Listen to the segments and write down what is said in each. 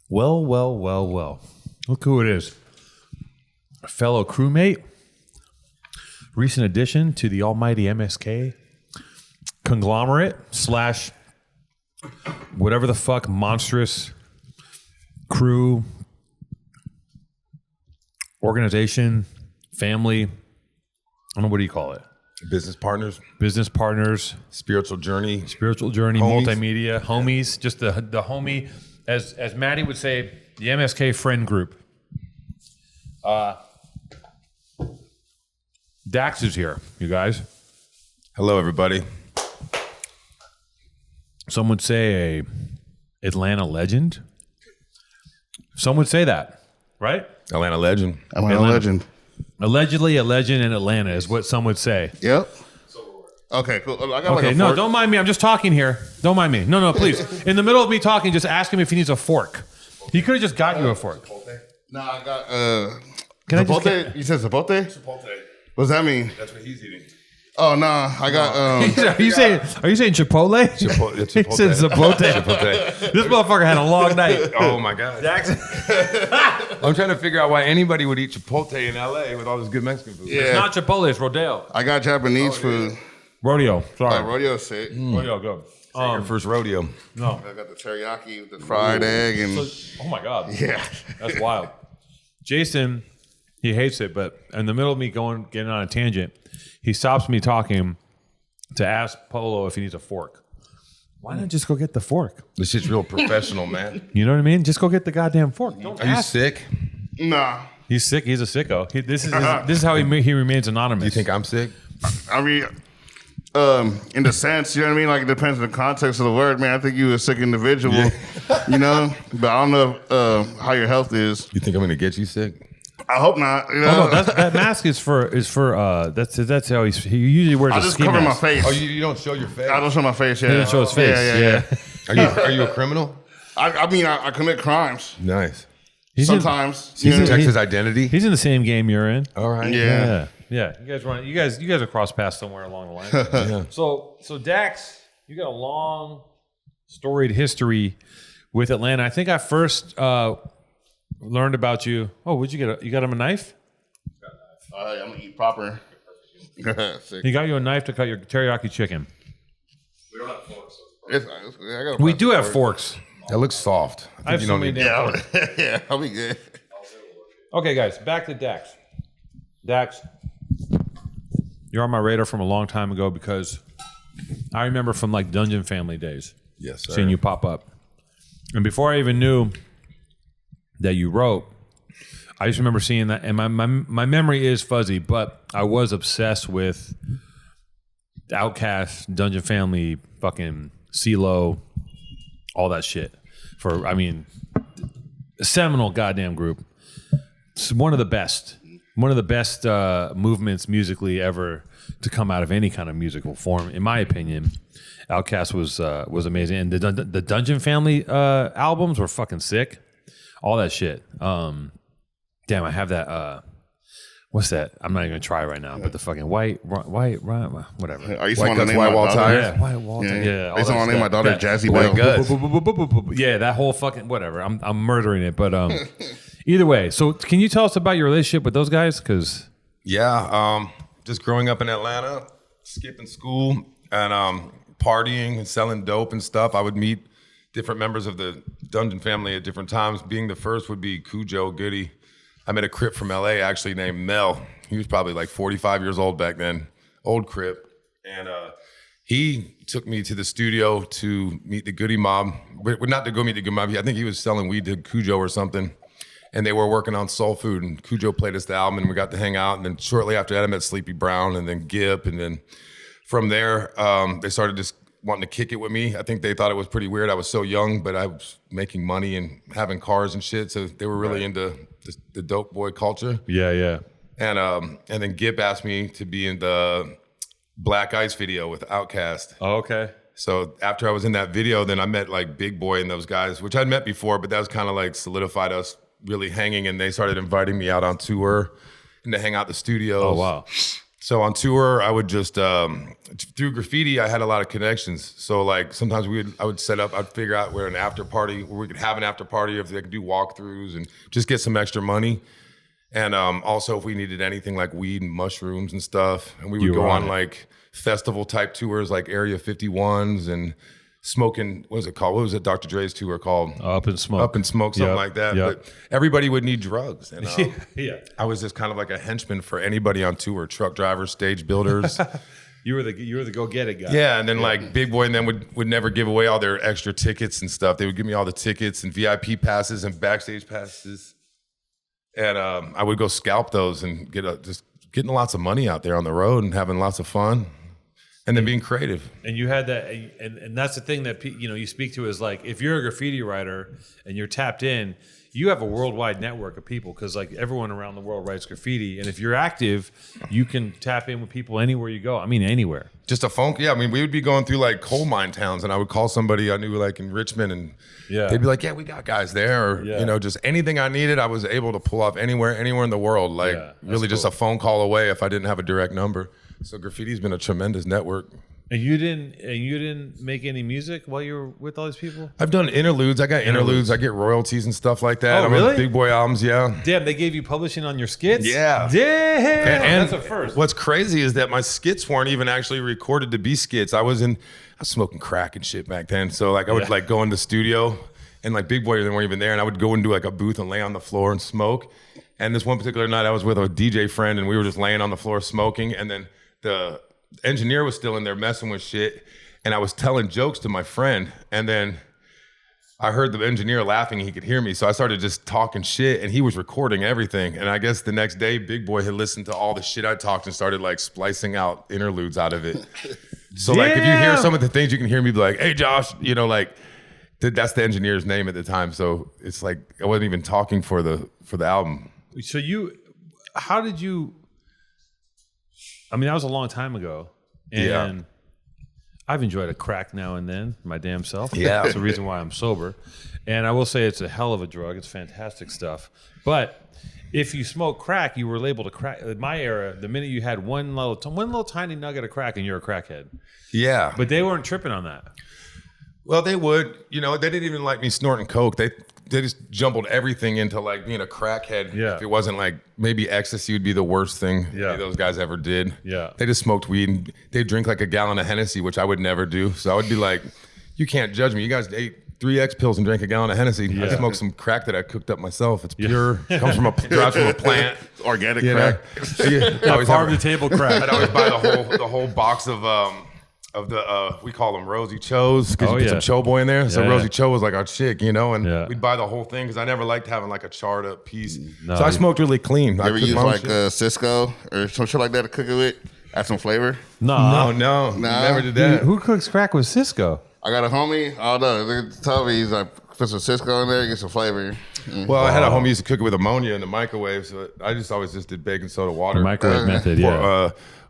Well, well, well, well. Look who it is. A fellow crewmate, recent addition to the almighty MSK conglomerate slash whatever the fuck monstrous crew, organization, family. I don't know, what do you call it? Business partners, spiritual journey, homies. Multimedia, homies, just the homie, as Maddie would say, the MSK friend group. Dax is here, you guys. Hello, everybody. Some would say a Atlanta legend. Some would say that, right? Atlanta legend. Atlanta legend. Allegedly a legend in Atlanta is what some would say. Yep. Okay, cool. I got Okay, like a no, fork. don't mind me. I'm just talking here. Don't mind me. No, please. In the middle of me talking, just ask him if he needs a fork. He could have just got you a fork. No, I got Can I just Zapote. You said Zapote? Chipotle. What does that mean? That's what he's eating. Oh no, I got Are you saying Chipotle? Chipotle. He said Zapote. Chipotle. This motherfucker had a long night. Oh my God. I'm trying to figure out why anybody would eat Chipotle in LA with all this good Mexican food. Yeah. It's not Chipotle, it's Rodeo. I got Japanese food. Rodeo. Sorry. Rodeo sick. Rodeo, go. Your first rodeo. No. I got the teriyaki with the fried egg and Oh my God. yeah. That's wild. Jason, he hates it, but in the middle of me getting on a tangent, he stops me talking to ask Polo if he needs a fork. Why not just go get the fork? This shit's real professional, man. You know what I mean? Just go get the goddamn fork. Don't Are you ask. sick? Nah. He's sick. He's a sicko. This is how he remains anonymous. You think I'm sick? I mean, in the sense, you know what I mean? Like, it depends on the context of the word, man. I think you a sick individual, you know? But I don't know how your health is. You think I'm going to get you sick? I hope not. You know? Oh, no, that mask is for that's how he usually wears I a just ski cover my mask. face. Oh, you don't show your face? I don't show my face, yeah. He didn't show his face. Yeah. Are you a criminal? I mean, I commit crimes. Nice. Sometimes. He You know? protects his identity? He's in the same game you're in. All right. Yeah. Yeah. You guys are cross paths somewhere along the line. Yeah. So Dax, you got a long storied history with Atlanta. I think I first learned about you. Oh, what'd you get? You got him a knife? I'm gonna eat proper. Sick. He got you a knife to cut your teriyaki chicken. We don't have forks. I got a We plastic do have fork. forks. That looks soft. I have you so don't many need damn Yeah, forks. yeah, I'll be good. Okay, guys, back to Dax. Dax, you're on my radar from a long time ago because I remember from like Dungeon Family days Yes, sir. seeing you pop up. And before I even knew that you wrote, I just remember seeing that, and my memory is fuzzy, but I was obsessed with Outkast, Dungeon Family, fucking CeeLo, all that shit. A seminal goddamn group. It's one of the best movements musically ever to come out of any kind of musical form, in my opinion. Outkast was amazing, and the Dungeon Family albums were fucking sick. All that shit. Damn, I have that. What's that? I'm not even gonna try right now. But the fucking white, whatever. I used to White want to guts, name white my wall daughter. tires. Yeah, white wall. Yeah, I used to want to name my daughter Jazzy White Bell. guts. Yeah, that whole fucking whatever. I'm murdering it, but either way. So, can you tell us about your relationship with those guys? Because Yeah, just growing up in Atlanta, skipping school and partying and selling dope and stuff. I would meet different members of the Dungeon Family at different times. Being the first would be Cujo Goody. I met a Crip from LA actually named Mel. He was probably like 45 years old back then, old Crip. And he took me to the studio to meet the Goody Mob. Not to go meet the Goody Mob. I think he was selling weed to Cujo or something. And they were working on Soul Food, and Cujo played us the album, and we got to hang out. And then shortly after that, I met Sleepy Brown, and then Gip, and then from there, they started just wanting to kick it with me. I think they thought it was pretty weird. I was so young, but I was making money and having cars and shit, so they were really into the dope boy culture. yeah. And then Gip asked me to be in the Black Ice video with Outkast. Oh, okay. So after I was in that video, then I met like Big Boy and those guys, which I'd met before, but that was kind of like solidified us really hanging, and they started inviting me out on tour and to hang out the studios. Oh wow. So on tour, I would just through graffiti, I had a lot of connections. So like sometimes I would set up, I'd figure out where we could have an after party, if they could do walkthroughs and just get some extra money. And also if we needed anything like weed and mushrooms and stuff, and we would go on like festival type tours like Area 51s and smoking, what was it called? What was it Dr. Dre's tour called? Up in Smoke, something like that. Yep. But everybody would need drugs. And I was just kind of like a henchman for anybody on tour, truck drivers, stage builders. You were the go get it guy. Yeah, and then like Big Boy and them would never give away all their extra tickets and stuff. They would give me all the tickets and VIP passes and backstage passes. And I would go scalp those and just getting lots of money out there on the road and having lots of fun, and then being creative. And you had that, and that's the thing that you speak to is like if you're a graffiti writer and you're tapped in, you have a worldwide network of people because like everyone around the world writes graffiti, and if you're active, you can tap in with people anywhere you go. I mean, anywhere. Just a phone. Yeah, I mean, we would be going through like coal mine towns, and I would call somebody I knew like in Richmond, and they'd be like, "Yeah, we got guys there," or just anything I needed, I was able to pull off anywhere in the world. Like really, just a phone call away if I didn't have a direct number. So graffiti's been a tremendous network. And you didn't make any music while you were with all these people? I've done interludes. I got interludes. I get royalties and stuff like that. Oh, really? Big Boy albums, yeah. Damn, they gave you publishing on your skits? Yeah. Damn, and that's a first. What's crazy is that my skits weren't even actually recorded to be skits. I was smoking crack and shit back then. So like I would like go in the studio and like Big Boy, they weren't even there. And I would go into like a booth and lay on the floor and smoke. And this one particular night I was with a DJ friend and we were just laying on the floor smoking. And then the engineer was still in there messing with shit, and I was telling jokes to my friend, and then I heard the engineer laughing, he could hear me, so I started just talking shit, and he was recording everything. And I guess the next day Big Boy had listened to all the shit I talked and started like splicing out interludes out of it. So like if you hear some of the things, you can hear me be like, "Hey Josh," like that's the engineer's name at the time. So it's like I wasn't even talking for the album. So how did you? I mean, that was a long time ago, and I've enjoyed a crack now and then, my damn self. Yeah. That's the reason why I'm sober. And I will say it's a hell of a drug. It's fantastic stuff. But if you smoke crack, you were labeled a crack. In my era, the minute you had one little tiny nugget of crack and you're a crackhead. Yeah. But they weren't tripping on that. Well, they would. They didn't even like me snorting coke. They just jumbled everything into like being a crackhead. Yeah. If it wasn't like maybe ecstasy would be the worst thing those guys ever did. Yeah. They just smoked weed and they drink like a gallon of Hennessy, which I would never do. So I would be like, you can't judge me. You guys ate 3 X pills and drank a gallon of Hennessy. Yeah. I smoked some crack that I cooked up myself. It's pure. Comes from drives from a plant. Organic crack. Farm to table crack. I'd always buy the whole box of the we call them Rosie Cho's because you put some Cho Boy in there. So Rosie Cho was like our chick, and we'd buy the whole thing because I never liked having like a charred up piece. No, so I smoked really clean. You ever use like Cisco or some shit like that to cook it with? Add some flavor? No, never did that. Who cooks crack with Cisco? I got a homie. Oh no, they tell me he's like put some Cisco in there, get some flavor. Well, I had a homie who used to cook it with ammonia in the microwave, so I always did baking soda water. The microwave method,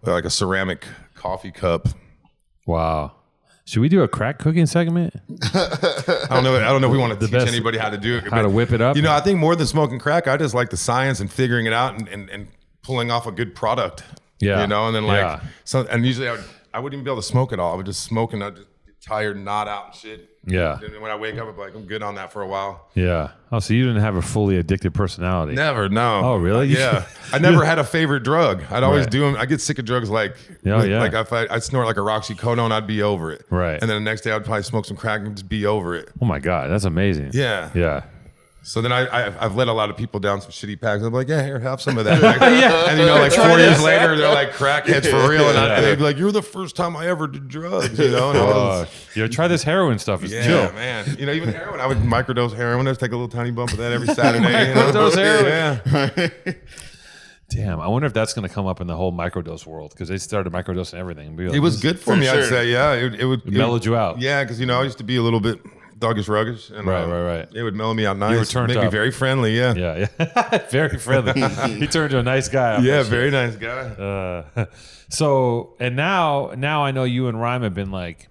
like a ceramic coffee cup. Wow. Should we do a crack cooking segment? I don't know if we want to teach anybody how to do it. How to whip it up? I think more than smoking crack, I just like the science and figuring it out and pulling off a good product. Yeah. And then and usually I wouldn't even be able to smoke it all. I would just smoke and I'd just get tired and nod out and shit. Yeah. And then when I wake up, I'm like, I'm good on that for a while. Yeah. Oh, so you didn't have a fully addicted personality? Never, no. Oh, really? Yeah. I never had a favorite drug. I'd always do them. I get sick of drugs like if I snort like a roxycodone, I'd be over it. Right. And then the next day I'd probably smoke some crack and just be over it. Oh my God, that's amazing. Yeah. Yeah. So then I've let a lot of people down some shitty packs. I'm like, yeah, here, have some of that. And like 4 years later, they're like crackheads for real. And they'd be like, you're the first time I ever did drugs, And try this heroin stuff. It's chill. Yeah, man. Even heroin, I would microdose heroin. I'd take a little tiny bump of that every Saturday. Microdose heroin. Yeah. Damn, I wonder if that's going to come up in the whole microdose world because they started microdosing everything. Like, it was good for me, I'd say. Yeah, it would mellowed you out. Yeah, because I used to be a little bit ruggish. And, right. It would mellow me out nice. You were turned make up. me very friendly, yeah. Yeah. Very friendly. He turned to a nice guy. Yeah, very nice guy. So, and now I know you and Rhyme have been like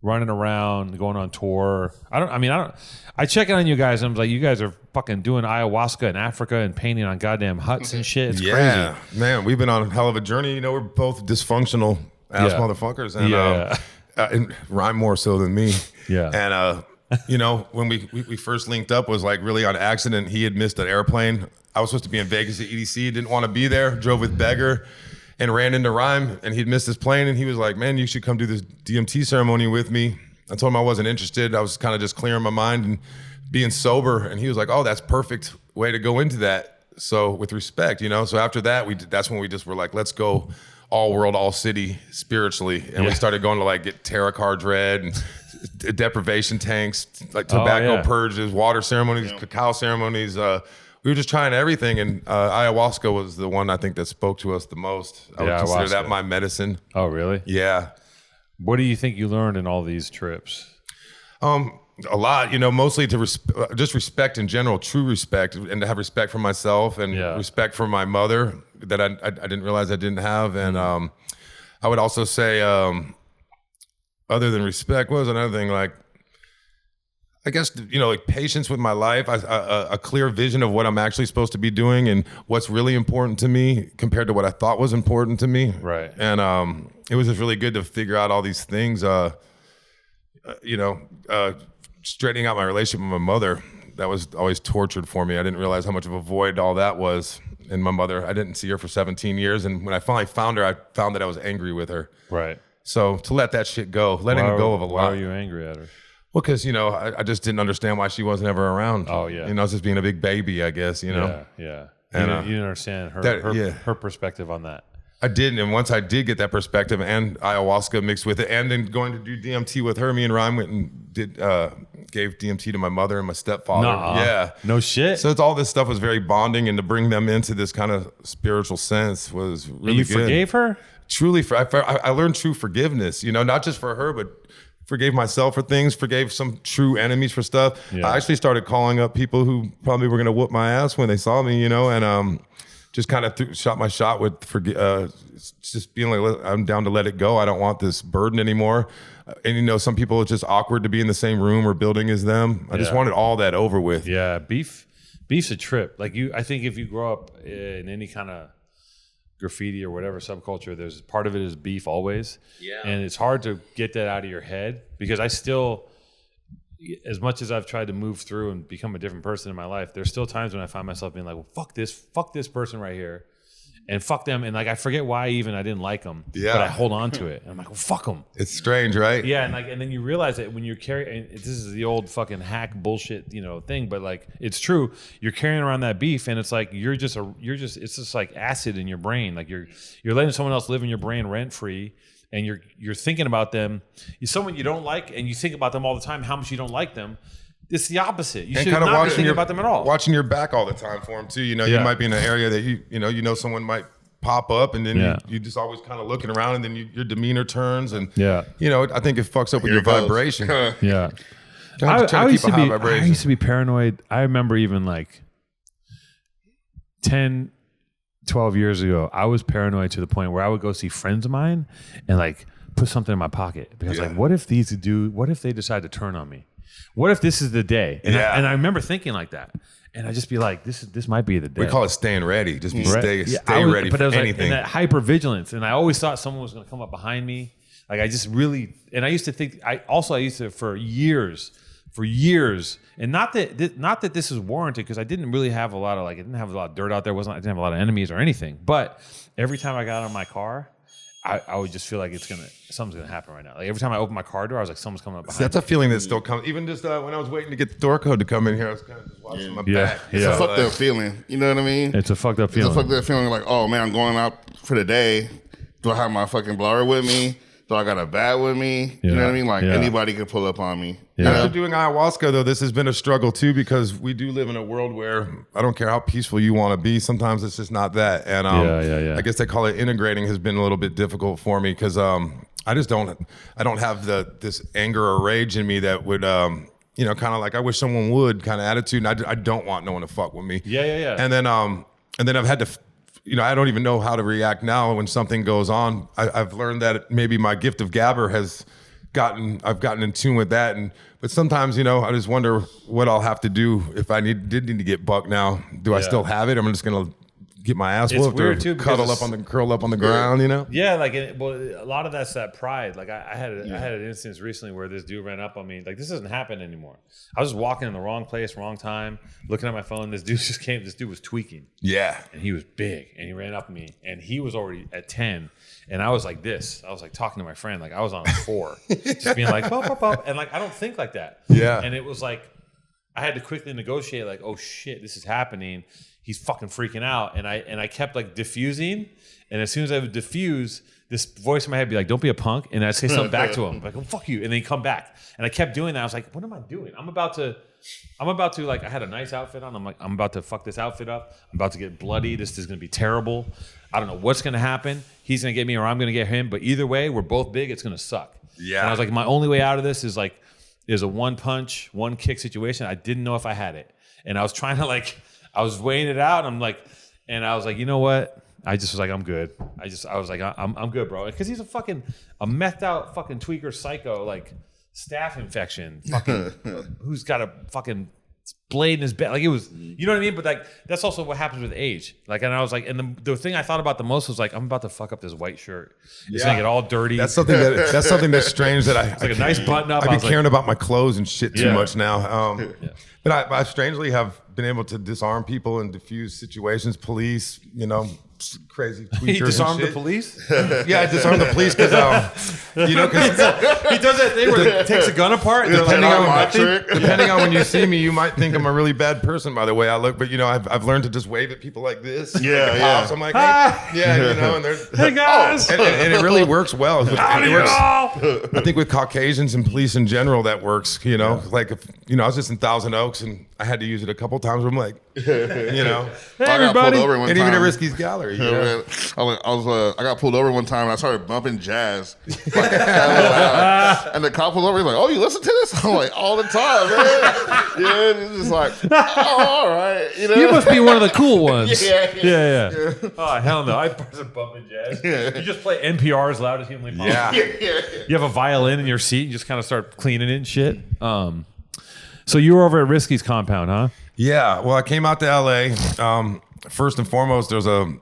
running around, going on tour. I check in on you guys and I'm like, you guys are fucking doing ayahuasca in Africa and painting on goddamn huts and shit. It's crazy. Man, we've been on a hell of a journey. You know, we're both dysfunctional ass motherfuckers, and and rhyme more so than me. Yeah. And you know, when we first linked up was like really on accident. He had missed an airplane. I was supposed to be in Vegas at EDC, didn't want to be there, drove with Beggar and ran into Rhyme, and he'd missed his plane, and he was like, man, you should come do this DMT ceremony with me. I told him I wasn't interested. I was kind of just clearing my mind and being sober, and he was like, oh, that's perfect way to go into that. So with respect, you know, so after that, that's when we just were like, let's go all world, all city spiritually. And we started going to like get tarot cards read and deprivation tanks, like tobacco purges, water ceremonies, cacao ceremonies. We were just trying everything. And ayahuasca was the one I think that spoke to us the most. I would consider that my medicine. Oh, really? Yeah. What do you think you learned in all these trips? A lot, you know, mostly to just respect in general, true respect, and to have respect for myself and respect for my mother that I didn't realize I didn't have. And I would also say, other than respect, what was another thing? Like, I guess, you know, like patience with my life, a clear vision of what I'm actually supposed to be doing and what's really important to me compared to what I thought was important to me. Right. And it was just really good to figure out all these things, you know, straightening out my relationship with my mother. That was always tortured for me. I didn't realize how much of a void all that was. And my mother, I didn't see her for 17 years. And when I finally found her, I found that I was angry with her. Right. So to let that shit go, letting go of a lot. Why were you angry at her? Well, because, you know, I just didn't understand why she wasn't ever around. Oh, yeah. You know, I was just being a big baby, I guess, you know. Yeah. And, You didn't understand her perspective on that. I didn't. And once I did get that perspective and ayahuasca mixed with it, and then going to do DMT with her, me and Ryan went and gave DMT to my mother and my stepfather. Nuh-uh. Yeah. No shit. So it's all this stuff was very bonding, and to bring them into this kind of spiritual sense was really and you good. forgave her? Truly, I learned true forgiveness, you know, not just for her, but forgave myself for things, forgave some true enemies for stuff. Yeah. I actually started calling up people who probably were going to whoop my ass when they saw me, you know, and just kind of shot my shot with just being like, I'm down to let it go. I don't want this burden anymore. And, you know, some people, it's just awkward to be in the same room or building as them. I just wanted all that over with. Yeah, beef's a trip. Like I think if you grow up in any kind of graffiti or whatever subculture, there's part of it is beef always. Yeah. And it's hard to get that out of your head because I still, as much as I've tried to move through and become a different person in my life, there's still times when I find myself being like, well, fuck this person right here. And fuck them. And like, I forget why I didn't like them. Yeah. But I hold on to it. And I'm like, well, fuck them. It's strange, right? Yeah. And then you realize that when you're carrying, this is the old fucking hack bullshit, you know, thing, but like, it's true. You're carrying around that beef and it's like, it's just like acid in your brain. Like you're letting someone else live in your brain rent free. And you're thinking about them. You're someone you don't like, and you think about them all the time, how much you don't like them. It's the opposite. You should not be thinking about them at all. Watching your back all the time for them too. You know, you might be in an area that you know someone might pop up, and then you just always kind of looking around, and then your demeanor turns, and you know, I think it fucks up with your vibration. Yeah. I used to be paranoid. I remember even like 10, 12 years ago, I was paranoid to the point where I would go see friends of mine and like put something in my pocket because like, what if they decide to turn on me? What if this is the day? And I remember thinking like that. And I'd just be like, this might be the day. We call it staying ready. Just stay ready for anything. Like, and that hyper vigilance. And I always thought someone was going to come up behind me. Like I just really, and I used to think, I used to for years, and not that this is warranted because I didn't really have a lot of I didn't have a lot of dirt out there. I didn't have a lot of enemies or anything. But every time I got out of my car, I would just feel like something's gonna happen right now. Like every time I open my car door, I was like, someone's coming up behind me. That's a feeling that still comes. Even just when I was waiting to get the door code to come in here, I was kind of just watching my back. It's a fucked up feeling. You know what I mean? It's a fucked up feeling. It's a fucked up feeling like, oh man, I'm going out for the day. Do I have my fucking blower with me? Do I got a bat with me? You know what I mean? Like anybody could pull up on me. Yeah. After doing ayahuasca, though, this has been a struggle too because we do live in a world where I don't care how peaceful you want to be. Sometimes it's just not that. And I guess they call it integrating has been a little bit difficult for me because I don't have this anger or rage in me that would you know, kind of like I wish someone would kind of attitude. And I don't want no one to fuck with me. Yeah. And then I've had to. You know, I don't even know how to react now when something goes on. I've learned that maybe my gift of gabber has gotten in tune with that. But sometimes, I just wonder what I'll have to do if I did need to get bucked now. Do I still have it? I'm just going to get my ass whooped or curl up on the ground, Yeah, like a lot of that's that pride. Like I had an instance recently where this dude ran up on me. Like this doesn't happen anymore. I was just walking in the wrong place, wrong time, looking at my phone. This dude just came. This dude was tweaking. Yeah, and he was big, and he ran up on me, and he was already at 10, and I was like this. I was like talking to my friend, like I was on a 4, just being like, pop, pop, pop, and like I don't think like that. Yeah, and it was like I had to quickly negotiate. Like, oh shit, this is happening. He's fucking freaking out. And I kept like diffusing. And as soon as I would diffuse, this voice in my head would be like, don't be a punk. And I'd say something back to him. Like, oh, fuck you. And then he'd come back. And I kept doing that. I was like, what am I doing? I'm about to like, I had a nice outfit on. I'm like, I'm about to fuck this outfit up. I'm about to get bloody. This is going to be terrible. I don't know what's going to happen. He's going to get me or I'm going to get him. But either way, we're both big. It's going to suck. Yeah. And I was like, my only way out of this is a one punch, one kick situation. I didn't know if I had it. And I was trying to I was weighing it out. And I was like, you know what? I just was like, I'm good. I was like, I'm good, bro. Because he's a methed out fucking tweaker psycho, like staph infection, fucking who's got a fucking blade in his back. Like it was, you know what I mean? But like that's also what happens with age. Like, and I was like, and the thing I thought about the most was like, I'm about to fuck up this white shirt. It's gonna get all dirty. That's something that's strange that it's like a nice button up. I've been caring about my clothes and shit too much now. But I strangely have been able to disarm people and diffuse situations, police, crazy tweakers. He disarmed the police? Yeah, I disarmed the police because, because he does that thing where he takes a gun apart. And depending on when you see me, you might think I'm a really bad person by the way I look. But I've learned to just wave at people like this. Yeah, yeah. I'm like, hey, and there's hey guys, and it really works well. I think with Caucasians and police in general, that works. Like if I was just in Thousand Oaks and I had to use it a couple times. Where I'm like, hey I got pulled over one and time. Even at Risky's Gallery. I got pulled over one time and I started bumping jazz. Like, loud. And the cop pulled over. He's like, "Oh, you listen to this?" I'm like, "All the time, man." Yeah, it's just like, "Oh, all right." You must be one of the cool ones. Yeah. Oh hell no! I wasn't bumping jazz. You just play NPR as loud as humanly possible. Yeah. You have a violin in your seat. You just kind of start cleaning it and shit. So you were over at Risky's compound, huh? Yeah. Well, I came out to LA. First and foremost,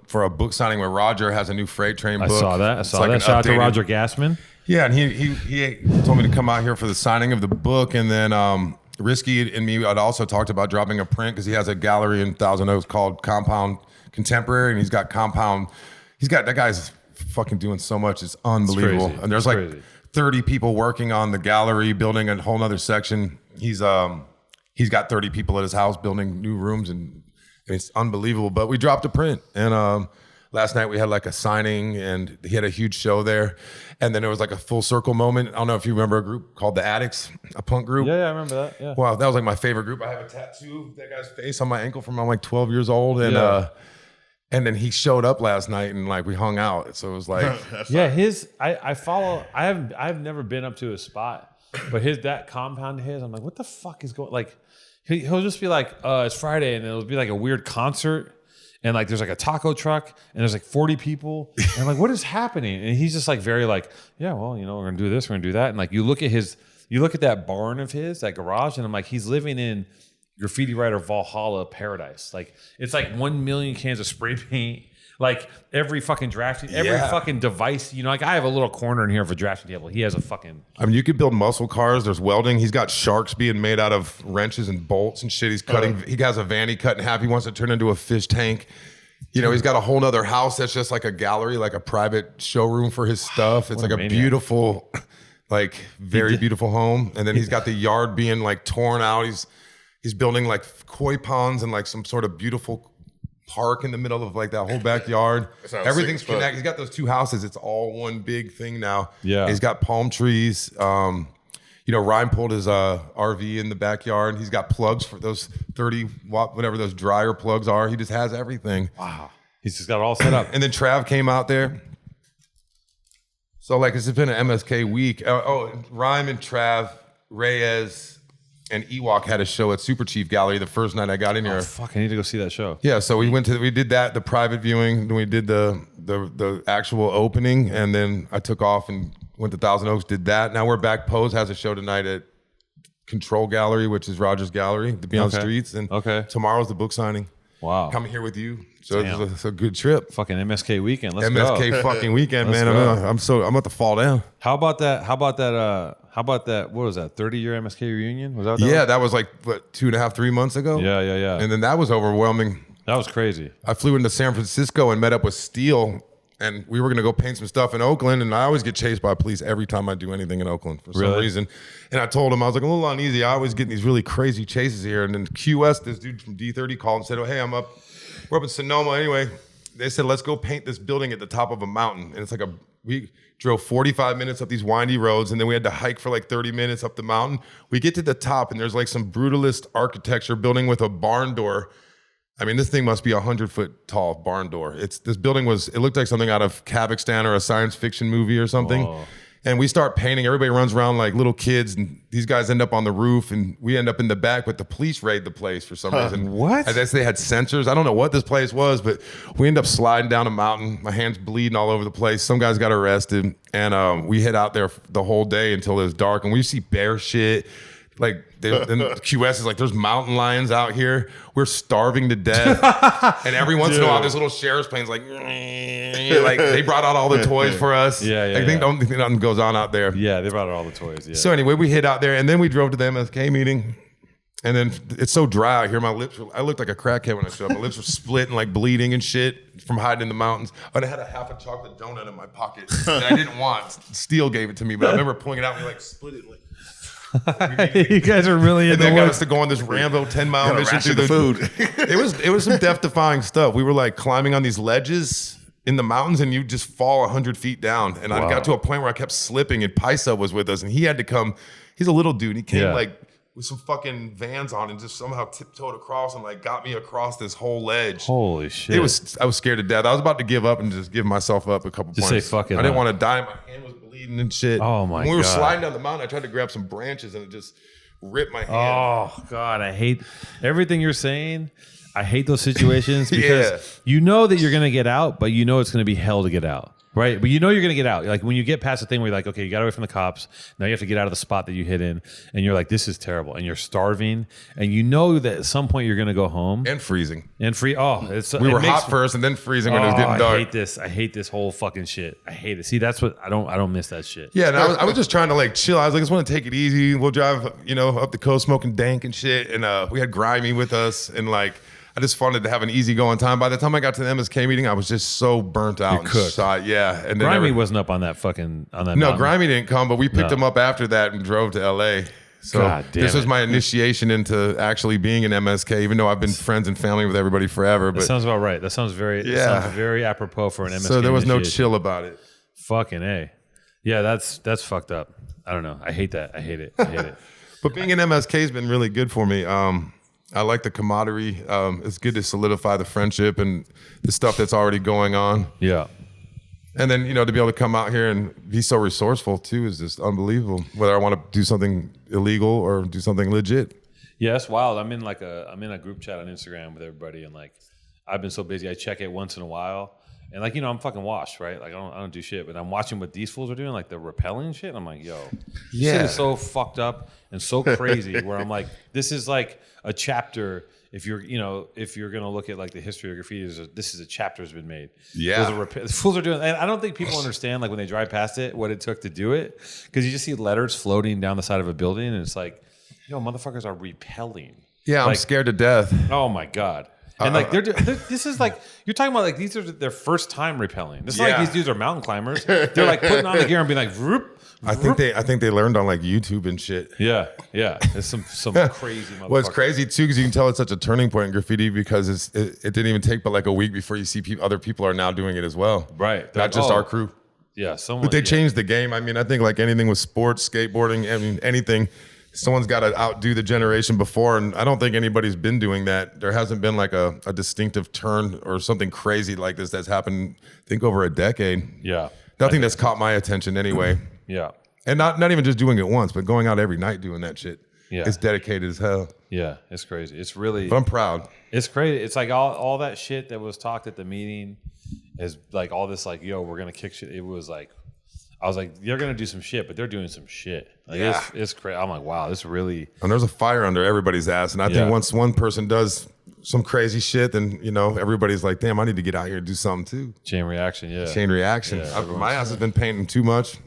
for a book signing where Roger has a new freight train book. I saw that. Shout out to Roger Gassman. Yeah, and he told me to come out here for the signing of the book, and then Risky and me had also talked about dropping a print because he has a gallery in Thousand Oaks called Compound Contemporary, and he's got that guy's fucking doing so much. It's unbelievable. Crazy. And there's like 30 people working on the gallery, building a whole nother section. He's got 30 people at his house building new rooms, and it's unbelievable. But we dropped a print, and last night we had like a signing, and he had a huge show there. And then there was like a full circle moment. I don't know if you remember a group called The Addicts, a punk group. Yeah, I remember that. Yeah. Wow, that was like my favorite group. I have a tattoo of that guy's face on my ankle from when I'm like 12 years old, and and then he showed up last night, and like we hung out. So it was like, I follow. I've never been up to his spot. But that compound of his, I'm like, what the fuck is going? Like, he'll just be like, it's Friday, and it'll be like a weird concert, and like there's like a taco truck, and there's like 40 people, and I'm like, what is happening? And he's just like very like, yeah, well, we're gonna do this, we're gonna do that, and like you look at that barn of his, that garage, and I'm like, he's living in graffiti writer Valhalla paradise. Like it's like 1 million cans of spray paint. Like every fucking drafting, every fucking device, like I have a little corner in here of a drafting table. He has a fucking. I mean, you could build muscle cars. There's welding. He's got sharks being made out of wrenches and bolts and shit. He's cutting. He has a van he cut in half. He wants to turn into a fish tank. He's got a whole nother house that's just like a gallery, like a private showroom for his stuff. It's like a beautiful, like very beautiful home. And then he's got the yard being like torn out. He's building like koi ponds and like some sort of beautiful park in the middle of like that whole backyard. Everything's connected. He's got those two houses. It's all one big thing now. Yeah. He's got palm trees. Ryan pulled his RV in the backyard. He's got plugs for those 30 watt, whatever those dryer plugs are. He just has everything. Wow. He's just got it all set up. And then Trav came out there. So like it's been an MSK week. Ryan and Trav, Reyes, and Ewok had a show at Super Chief Gallery the first night I got in here. Oh, fuck, I need to go see that show. Yeah, so we did that, the private viewing, then we did the actual opening, and then I took off and went to Thousand Oaks, did that. Now we're back. Pose has a show tonight at Control Gallery, which is Rogers Gallery, to be on the streets. And tomorrow's the book signing. Wow. Coming here with you. So it's a good trip. Fucking MSK weekend. Let's MSK go. fucking weekend, man. I'm about to fall down. How about that? What was that? 30-year MSK reunion? Was that? That was like, what, 2.5, 3 months ago? Yeah. And then that was overwhelming. That was crazy. I flew into San Francisco and met up with Steele, and we were going to go paint some stuff in Oakland. And I always get chased by police every time I do anything in Oakland for some reason. And I told him, I was like, a little uneasy. I always get these really crazy chases here. And then QS, this dude from D30 called and said, oh, hey, we're up in Sonoma anyway. They said, let's go paint this building at the top of a mountain. And it's like we drove 45 minutes up these windy roads, and then we had to hike for like 30 minutes up the mountain. We get to the top, and there's like some brutalist architecture building with a barn door. I mean, this thing must be 100-foot tall barn door. It looked like something out of Kazakhstan or a science fiction movie or something. Oh. And we start painting. Everybody runs around like little kids, and these guys end up on the roof, and we end up in the back, but the police raid the place for some reason. What? I guess they had sensors. I don't know what this place was, but we end up sliding down a mountain. My hand's bleeding all over the place. Some guys got arrested, and we hid out there the whole day until it was dark, and we see bear shit. Like, then QS is like, there's mountain lions out here. We're starving to death. And every once in a while, there's little sheriff's planes like they brought out all the toys for us. I think nothing goes on out there. Yeah, they brought out all the toys. Yeah. So anyway, we hid out there, and then we drove to the MSK meeting. And then it's so dry out here. My lips I looked like a crackhead when I showed up. My lips were split and like bleeding and shit from hiding in the mountains. And I had a half a chocolate donut in my pocket that I didn't want. Steele gave it to me, but I remember pulling it out and we like split it like. You guys are really in and then got us to go on this Rambo 10-mile mission through the food. It was some death-defying stuff. We were like climbing on these ledges in the mountains, and you just fall 100 feet down. And I got to a point where I kept slipping, and Paisa was with us, and he had to come. He's a little dude. He came like with some fucking Vans on and just somehow tiptoed across and like got me across this whole ledge. Holy shit! I was scared to death. I was about to give up and just give myself up a couple just points. Say fuck it. I didn't want to die. My hand was bleeding and shit. Oh my god! When we were sliding down the mountain, I tried to grab some branches and it just ripped my hand. Oh god, I hate everything you're saying. I hate those situations because you know that you're gonna get out, but you know it's gonna be hell to get out. Right, but you know you're gonna get out. Like when you get past the thing where you're like, okay, you got away from the cops. Now you have to get out of the spot that you hid in, and you're like, this is terrible, and you're starving, and you know that at some point you're gonna go home and freezing and free. Oh, we were hot first, and then freezing when it was getting dark. I hate this. I hate this whole fucking shit. I hate it. See, that's what I don't miss that shit. Yeah, and I was just trying to like chill. I was like, I just want to take it easy. We'll drive, up the coast smoking dank and shit, and we had Grimy with us, and like. I just wanted to have an easygoing time. By the time I got to the MSK meeting, I was just so burnt out. Yeah. And Grimy wasn't up on that fucking on that. No, mountain. Grimy didn't come, but we picked him up after that and drove to LA. So this was my initiation into actually being an MSK, even though I've been friends and family with everybody forever. But that sounds about right. That sounds very apropos for an MSK. So there was initiation. no chill about it. Fucking A. Yeah, that's fucked up. I don't know. I hate that. I hate it. But being an MSK has been really good for me. I like the camaraderie. It's good to solidify the friendship and the stuff that's already going on. Yeah. And then, to be able to come out here and be so resourceful too is just unbelievable. Whether I want to do something illegal or do something legit. Yeah, it's wild. I'm in a group chat on Instagram with everybody, and like I've been so busy. I check it once in a while. And like, I'm fucking washed, right? Like I don't do shit, but I'm watching what these fools are doing, like the rappelling shit. And I'm like, yo, this shit is so fucked up and so crazy where I'm like, this is like a chapter. If you're going to look at like the history of graffiti, this is a chapter has been made. Yeah. The fools are doing, and I don't think people understand like when they drive past it, what it took to do it. Cause you just see letters floating down the side of a building and it's like, motherfuckers are repelling. Yeah. Like, I'm scared to death. Oh my God. And like this is like you're talking about like these are their first time rappelling. It's not like these dudes are mountain climbers. They're like putting on the gear and being like, vroop, vroop. I think they learned on like YouTube and shit. Yeah. There's some crazy. Well, it's crazy too because you can tell it's such a turning point in graffiti because it didn't even take but like a week before you see other people are now doing it as well. Right. Not just our crew. Yeah. But they changed the game. I mean, I think like anything with sports, skateboarding, anything. Someone's got to outdo the generation before, and I don't think anybody's been doing that. There hasn't been like a distinctive turn or something crazy like this that's happened, I think, over a decade. Yeah. Nothing that's caught my attention anyway. Yeah. And not even just doing it once, but going out every night doing that shit. Yeah. It's dedicated as hell. Yeah, it's crazy. It's really... But I'm proud. It's crazy. It's like all that shit that was talked at the meeting is like all this like, yo, we're going to kick shit. It was like... I was like, they're gonna do some shit, but they're doing some shit. Like it's crazy. I'm like, wow, this really. And there's a fire under everybody's ass. And I think once one person does some crazy shit, then everybody's like, damn, I need to get out here and do something too. Chain reaction, yeah. Chain reaction. Yeah, My ass has been painting too much.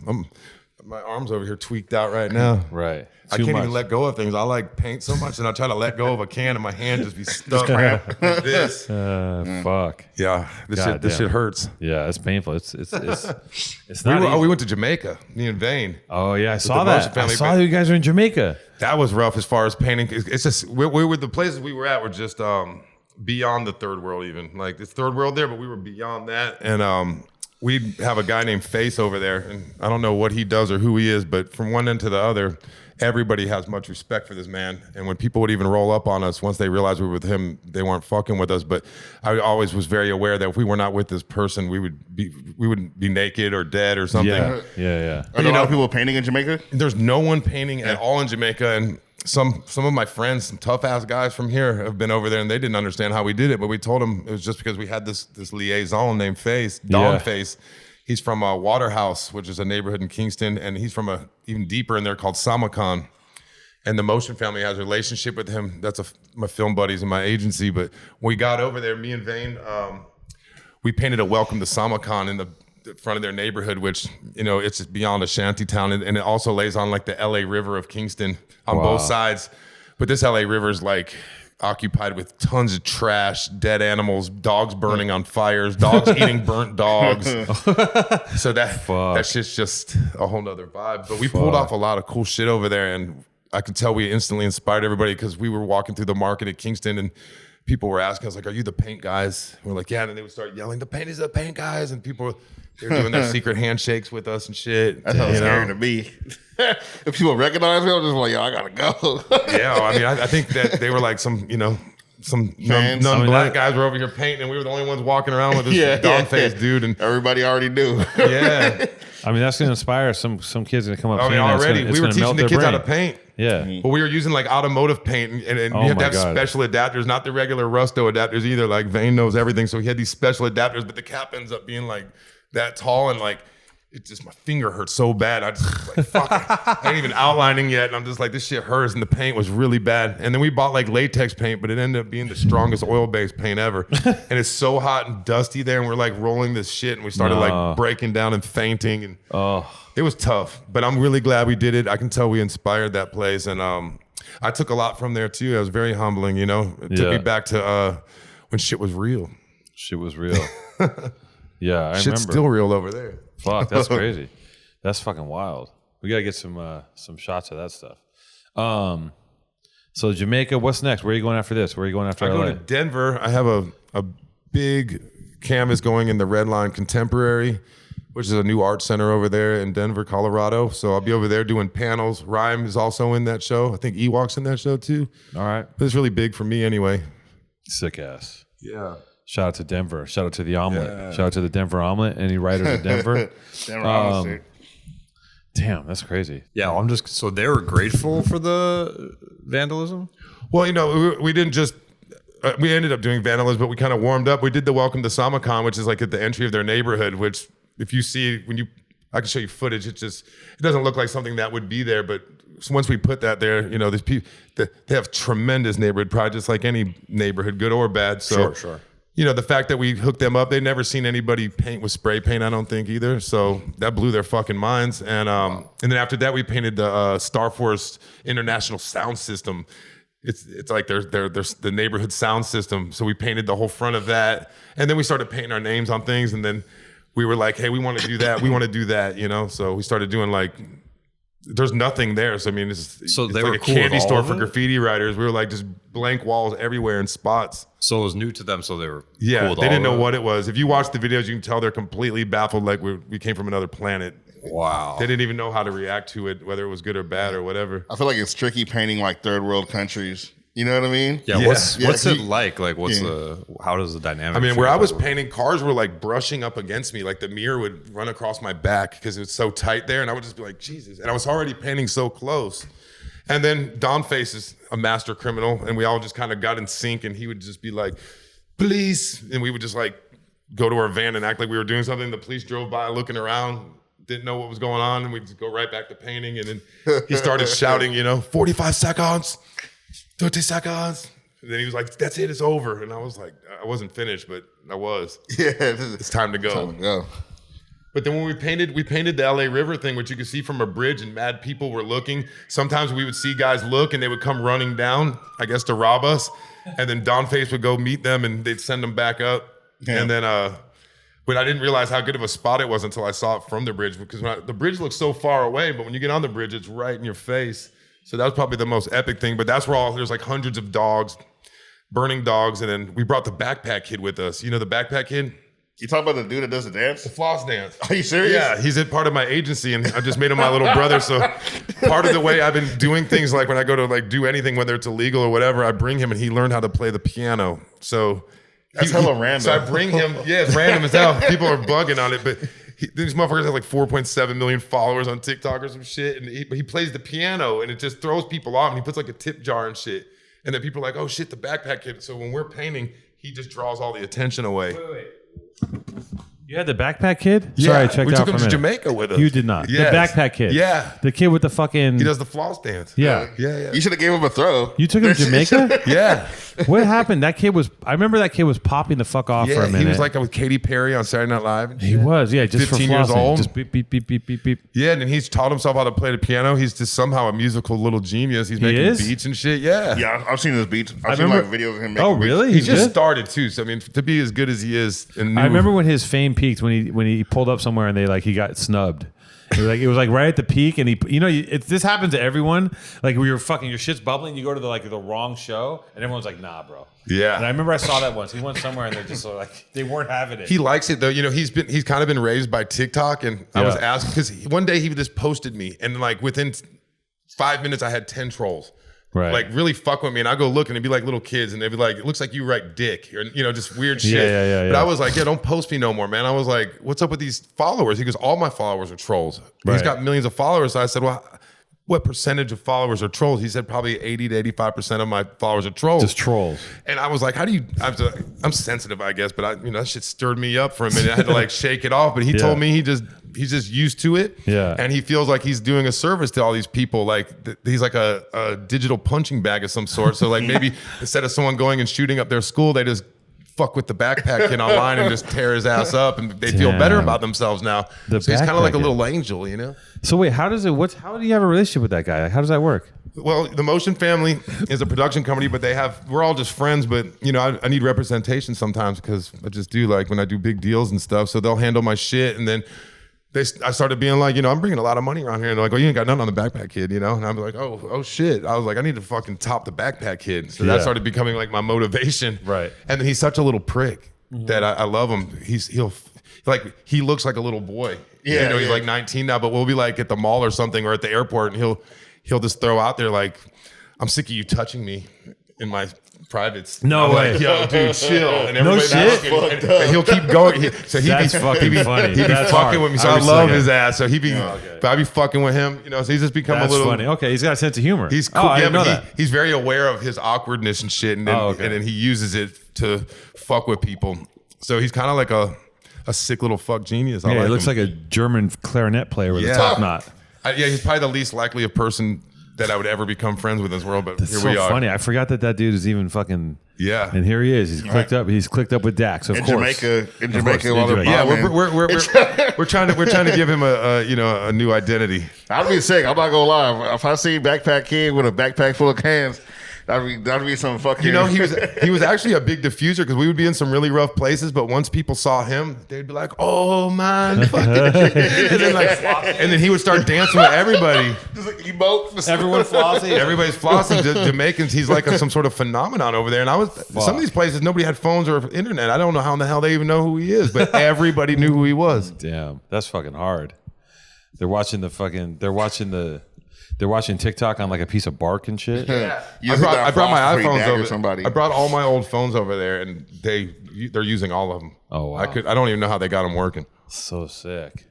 My arm's over here tweaked out right now. Right. I can't even let go of things. I like paint so much, and I try to let go of a can, and my hand just be stuck like this. Fuck. Yeah, this shit hurts. Yeah, it's painful. It's not. We went to Jamaica, me and Vane. Oh yeah, I saw that. I saw band. you guys were in Jamaica. That was rough as far as painting. It's just we were the places we were at were just beyond the third world. Even like it's third world there, but we were beyond that, and we have a guy named Face over there, and I don't know what he does or who he is, but from one end to the other, everybody has much respect for this man. And when people would even roll up on us, once they realized we were with him, they weren't fucking with us. But I always was very aware that if we were not with this person, we would be naked or dead or something. Yeah. Are there a lot of people painting in Jamaica? There's no one painting at all in Jamaica, and some of my friends, some tough ass guys from here, have been over there, and they didn't understand how we did it. But we told them it was just because we had this liaison named Face, Don Face. He's from Waterhouse, which is a neighborhood in Kingston, and he's from even deeper in there called Samakan. And the Motion family has a relationship with him. That's my film buddies and my agency. But when we got over there, me and Vane, we painted a welcome to Samakan in the front of their neighborhood, which it's beyond a shanty town, and it also lays on like the LA River of Kingston on both sides. But this LA River is like occupied with tons of trash, dead animals, dogs burning on fires, dogs eating burnt dogs. So that shit's just a whole nother vibe. But we pulled off a lot of cool shit over there, and I could tell we instantly inspired everybody because we were walking through the market at Kingston, and people were asking us like, "Are you the paint guys?" And we're like, "Yeah." And then they would start yelling, "The paint is the paint guys!" And people they're doing their secret handshakes with us and shit. That's how scary to me. If people recognize me, I'm just like, yo, I gotta go. Yeah, I mean, I think that they were like some non-black guys were over here painting, and we were the only ones walking around with this Don face dude, and everybody already knew. Yeah, I mean, that's gonna inspire some kids to come up. I mean, already we were teaching the kids how to paint. Yeah, but we were using like automotive paint, and you have to have special adapters, not the regular Rusto adapters either. Like Vane knows everything, so he had these special adapters, but the cap ends up being like that tall, and like it just, my finger hurt so bad. I just like, fuck, I ain't even outlining yet, and I'm just like, this shit hurts, and the paint was really bad. And then we bought like latex paint, but it ended up being the strongest oil-based paint ever. And it's so hot and dusty there, and we're like rolling this shit, and we started like breaking down and fainting, and it was tough. But I'm really glad we did it. I can tell we inspired that place, and I took a lot from there too. It was very humbling, It took me back to when shit was real. Shit was real. Yeah, I Shit's remember. Still real over there. Fuck, that's crazy. That's fucking wild. We gotta get some shots of that stuff. So Jamaica, what's next? Where are you going after this? Where are you going after LA? I go to Denver. I have a big canvas going in the Red Line Contemporary, which is a new art center over there in Denver, Colorado. So I'll be over there doing panels. Rhyme is also in that show. I think Ewok's in that show too. All right. But it's really big for me anyway. Sick ass. Yeah. Shout out to Denver. Shout out to the omelet. Yeah. Shout out to the Denver omelet. Any writers in Denver? Denver omelet. Damn, that's crazy. Yeah, well, so they were grateful for the vandalism? Well, we didn't just, we ended up doing vandalism, but we kind of warmed up. We did the Welcome to Samakan, which is like at the entry of their neighborhood, which if you see, I can show you footage, it doesn't look like something that would be there, but once we put that there, there's people, they have tremendous neighborhood pride, just like any neighborhood, good or bad. So, sure. The fact that we hooked them up, they'd never seen anybody paint with spray paint, I don't think either. So that blew their fucking minds. And and then after that, we painted the Star Force International Sound System. It's like there's the neighborhood sound system. So we painted the whole front of that, and then we started painting our names on things. And then we were like, hey, we want to do that. We want to do that. So we started doing like. There's nothing there. So I mean, it's they like were a cool candy with all store of for it? graffiti writers. We were like just blank walls everywhere in spots. So it was new to them, so they were cool with they all didn't know of it? what it was. If you watch the videos, you can tell they're completely baffled, like we came from another planet. Wow. They didn't even know how to react to it, whether it was good or bad or whatever. I feel like it's tricky painting like third world countries. You know what I mean? Yeah, Yeah. what's it like? Like how does the dynamic? I mean, feel where I was like? painting, cars were like brushing up against me. Like the mirror would run across my back because it was so tight there. And I would just be like, Jesus. And I was already painting so close. And then Don Face is a master criminal. And we all just kind of got in sync. And he would just be like, police. And we would just like go to our van and act like we were doing something. The police drove by looking around. didn't know what was going on, and we'd just go right back to painting. And then he started shouting, 45 seconds, 30 seconds. And then he was like, that's it, it's over. And I was like, I wasn't finished, but I was. Yeah, it's time to go. Time to go. But then when we painted the LA River thing, which you could see from a bridge, and mad people were looking. Sometimes we would see guys look and they would come running down, I guess, to rob us. And then Don Face would go meet them and they'd send them back up. Yeah. And then, but I didn't realize how good of a spot it was until I saw it from the bridge, because the bridge looks so far away, but when you get on the bridge, it's right in your face. So that was probably the most epic thing. But that's where there's like hundreds of dogs, burning dogs. And then we brought the backpack kid with us. You know the backpack kid? You talking about the dude that does the dance? The floss dance. Are you serious? Yeah, he's a part of my agency, and I just made him my little brother. So part of the way I've been doing things, like when I go to like do anything, whether it's illegal or whatever, I bring him, and he learned how to play the piano. So that's hella random. So I bring him. Yeah, it's random as hell. People are bugging on it, but these motherfuckers have like 4.7 million followers on TikTok or some shit, and he plays the piano, and it just throws people off. And he puts like a tip jar and shit, and then people are like, "Oh shit, the backpack kid." So when we're painting, he just draws all the attention away. Wait. You had the backpack kid? Yeah, Sorry, I checked we out took him for a to minute. Jamaica with us. You did not. Yes. The backpack kid. Yeah. The kid with the fucking... He does the floss dance. Yeah. Yeah. You should have gave him a throw. You took him to Jamaica? Yeah. What happened? That kid was... I remember that kid was popping the fuck off for a minute. He was like with Katy Perry on Saturday Night Live. And he was, yeah. Just 15 for years flossing. old. Just beep, beep, beep, beep, beep, beep. Yeah, and then he's taught himself how to play the piano. He's just somehow a musical little genius. He's making beats and shit. Yeah. Yeah, I've seen his beats. I've seen like videos of him making beats. Really? He just started too. So I mean, to be as good as he is. And I remember when his fame peaked, when he pulled up somewhere and he got snubbed. It was like right at the peak, and this happens to everyone. Like when you're fucking, your shit's bubbling, you go to the wrong show, and everyone's like, "Nah, bro." Yeah. And I remember I saw that once. He went somewhere, and they're just like, they weren't having it. He likes it though. He's kind of been raised by TikTok, and I was asked because one day he just posted me, and like within 5 minutes I had 10 trolls. Right. Like really fuck with me, and I go look, and it'd be like little kids, and they'd be like, "It looks like you write dick," or just weird shit. Yeah. But I was like, "Yeah, don't post me no more, man." I was like, "What's up with these followers?" He goes, "All my followers are trolls." He's got millions of followers. So I said, "Well, what percentage of followers are trolls?" He said, "Probably 80 to 85% of my followers are trolls." Just trolls. And I was like, "How do you?" I'm sensitive, I guess, but that shit stirred me up for a minute. I had to like shake it off. But he told me he's just used to it. Yeah. And he feels like he's doing a service to all these people. Like he's like a digital punching bag of some sort. So like maybe instead of someone going and shooting up their school, they just fuck with the backpack kid online and just tear his ass up, and they feel better about themselves now. So he's kind of like a little angel, So wait, how do you have a relationship with that guy? Like, how does that work? Well, the Motion Family is a production company, but we're all just friends, but I need representation sometimes, because I just do, like when I do big deals and stuff, so they'll handle my shit. And then I started being like, I'm bringing a lot of money around here. And they're like, "Oh, you ain't got nothing on the backpack kid, And I'm like, oh shit. I was like, I need to fucking top the backpack kid. So that started becoming like my motivation. Right. And then he's such a little prick that I love him. He looks like a little boy. Yeah. He's like 19 now, but we'll be like at the mall or something, or at the airport, and he'll just throw out there like, "I'm sick of you touching me in my privates." No way. Like, "Yo, dude, chill." And No everybody shit. and he'll keep going. That's fucking funny. He'd be That's fucking hard. with me. So I love his ass. So but I'd be fucking with him. So he's just become That's a little funny. Okay, he's got a sense of humor. He's cool. I didn't know but that. he's very aware of his awkwardness and shit, and then he uses it to fuck with people. So he's kind of like a sick little fuck genius. He looks like a German clarinet player with a top knot. He's probably the least likely a person that I would ever become friends with in this world, but That's here so we are. funny. I forgot that dude is even fucking... Yeah. And here he is. He's clicked up. He's clicked up with Dax, of course. In Jamaica, while they're we're trying to give him a new identity. I'd be sick. I'm not gonna lie. If I see Backpack Kid with a backpack full of cans, that'd be some fucking. He was actually a big diffuser, because we would be in some really rough places, but once people saw him, they'd be like, "Oh man," fucking and then he would start dancing with everybody. Just like emote. Everyone flossing. Everybody's flossing. Jamaicans, he's like some sort of phenomenon over there. And some of these places, nobody had phones or internet. I don't know how in the hell they even know who he is, but everybody knew who he was. Damn, that's fucking hard. They're watching TikTok on like a piece of bark and shit. Yeah. I brought my iPhones over. Somebody. I brought all my old phones over there, and they're using all of them. Oh wow! I don't even know how they got them working. So sick.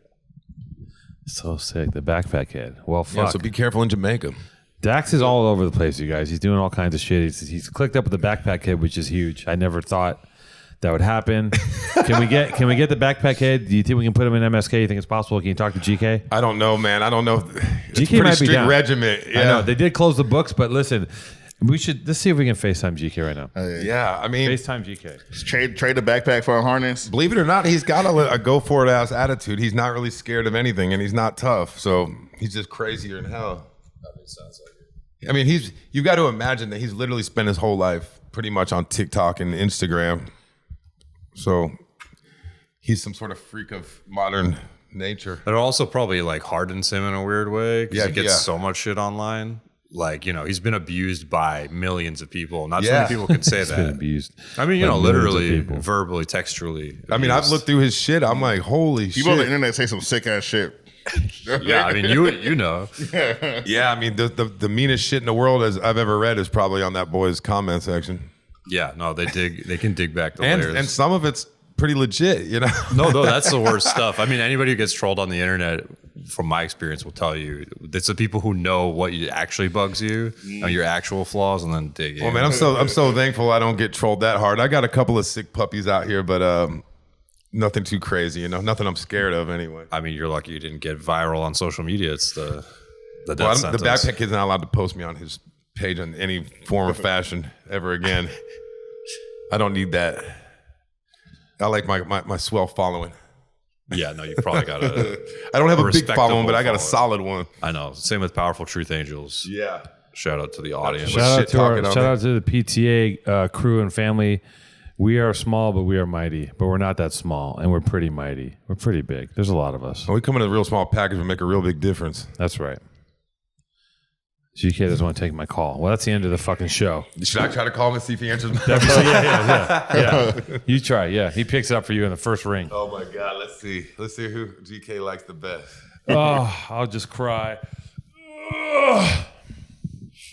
The backpack kid. Well, fuck. Yeah, so be careful in Jamaica. Dax is all over the place, you guys. He's doing all kinds of shit. He's clicked up with the backpack kid, which is huge. I never thought that would happen. Can we get the backpack head? Do you think we can put him in MSK? You think it's possible? Can you talk to GK? I don't know, man. I don't know. It's GK a pretty might be strict down. regiment. Yeah. I know they did close the books, but listen, let's see if we can FaceTime GK right now. Yeah, I mean, FaceTime GK. Trade the backpack for a harness. believe it or not, he's got a go for it ass attitude. He's not really scared of anything, and he's not tough. So he's just crazier than hell. That makes sense. Like it. I mean, you've got to imagine that he's literally spent his whole life pretty much on TikTok and Instagram. So he's some sort of freak of modern nature. But it also probably like hardens him in a weird way because Yeah, he gets yeah. so much shit online. Like, he's been abused by millions of people. Not so Yeah. many people can say Been that. abused. I mean, by millions of literally, people. verbally, textually. I mean, I've abused. looked through his shit. I'm like, holy People on the shit. internet say some sick ass shit. Yeah, I mean, you know. Yeah, I mean, the meanest shit in the world as I've ever read is probably on that boy's comment section. Yeah, no, they can dig back the And layers. some of it's pretty legit, No, that's the worst stuff. I mean, anybody who gets trolled on the internet, from my experience, will tell you it's the people who know what actually bugs you, know your actual flaws, and then dig in. Well, man, I'm so thankful I don't get trolled that hard. I got a couple of sick puppies out here, but nothing too crazy, nothing I'm scared of anyway. I mean, you're lucky you didn't get viral on social media. It's the death Well, the sentence. backpack kid's not allowed to post me on his page in any form or fashion ever again. I don't need that. I like my swell following. Yeah, no, you probably got a. I don't have a big respectable following, but I got a following. solid one. I know. Same with Powerful Truth Angels. Yeah. Shout out to the audience. Shit Shout talking on out to the PTA crew and family. We are small, but we are mighty. But we're not that small, and we're pretty mighty. We're pretty big. There's a lot of us. When we come in a real small package and make a real big difference. That's right. GK doesn't want to take my call. Well, that's the end of the fucking show. Should I try to call him and see if he answers? Yeah. You try. Yeah, he picks it up for you in the first ring. Oh my God! Let's see who GK likes the best. Oh, I'll just cry.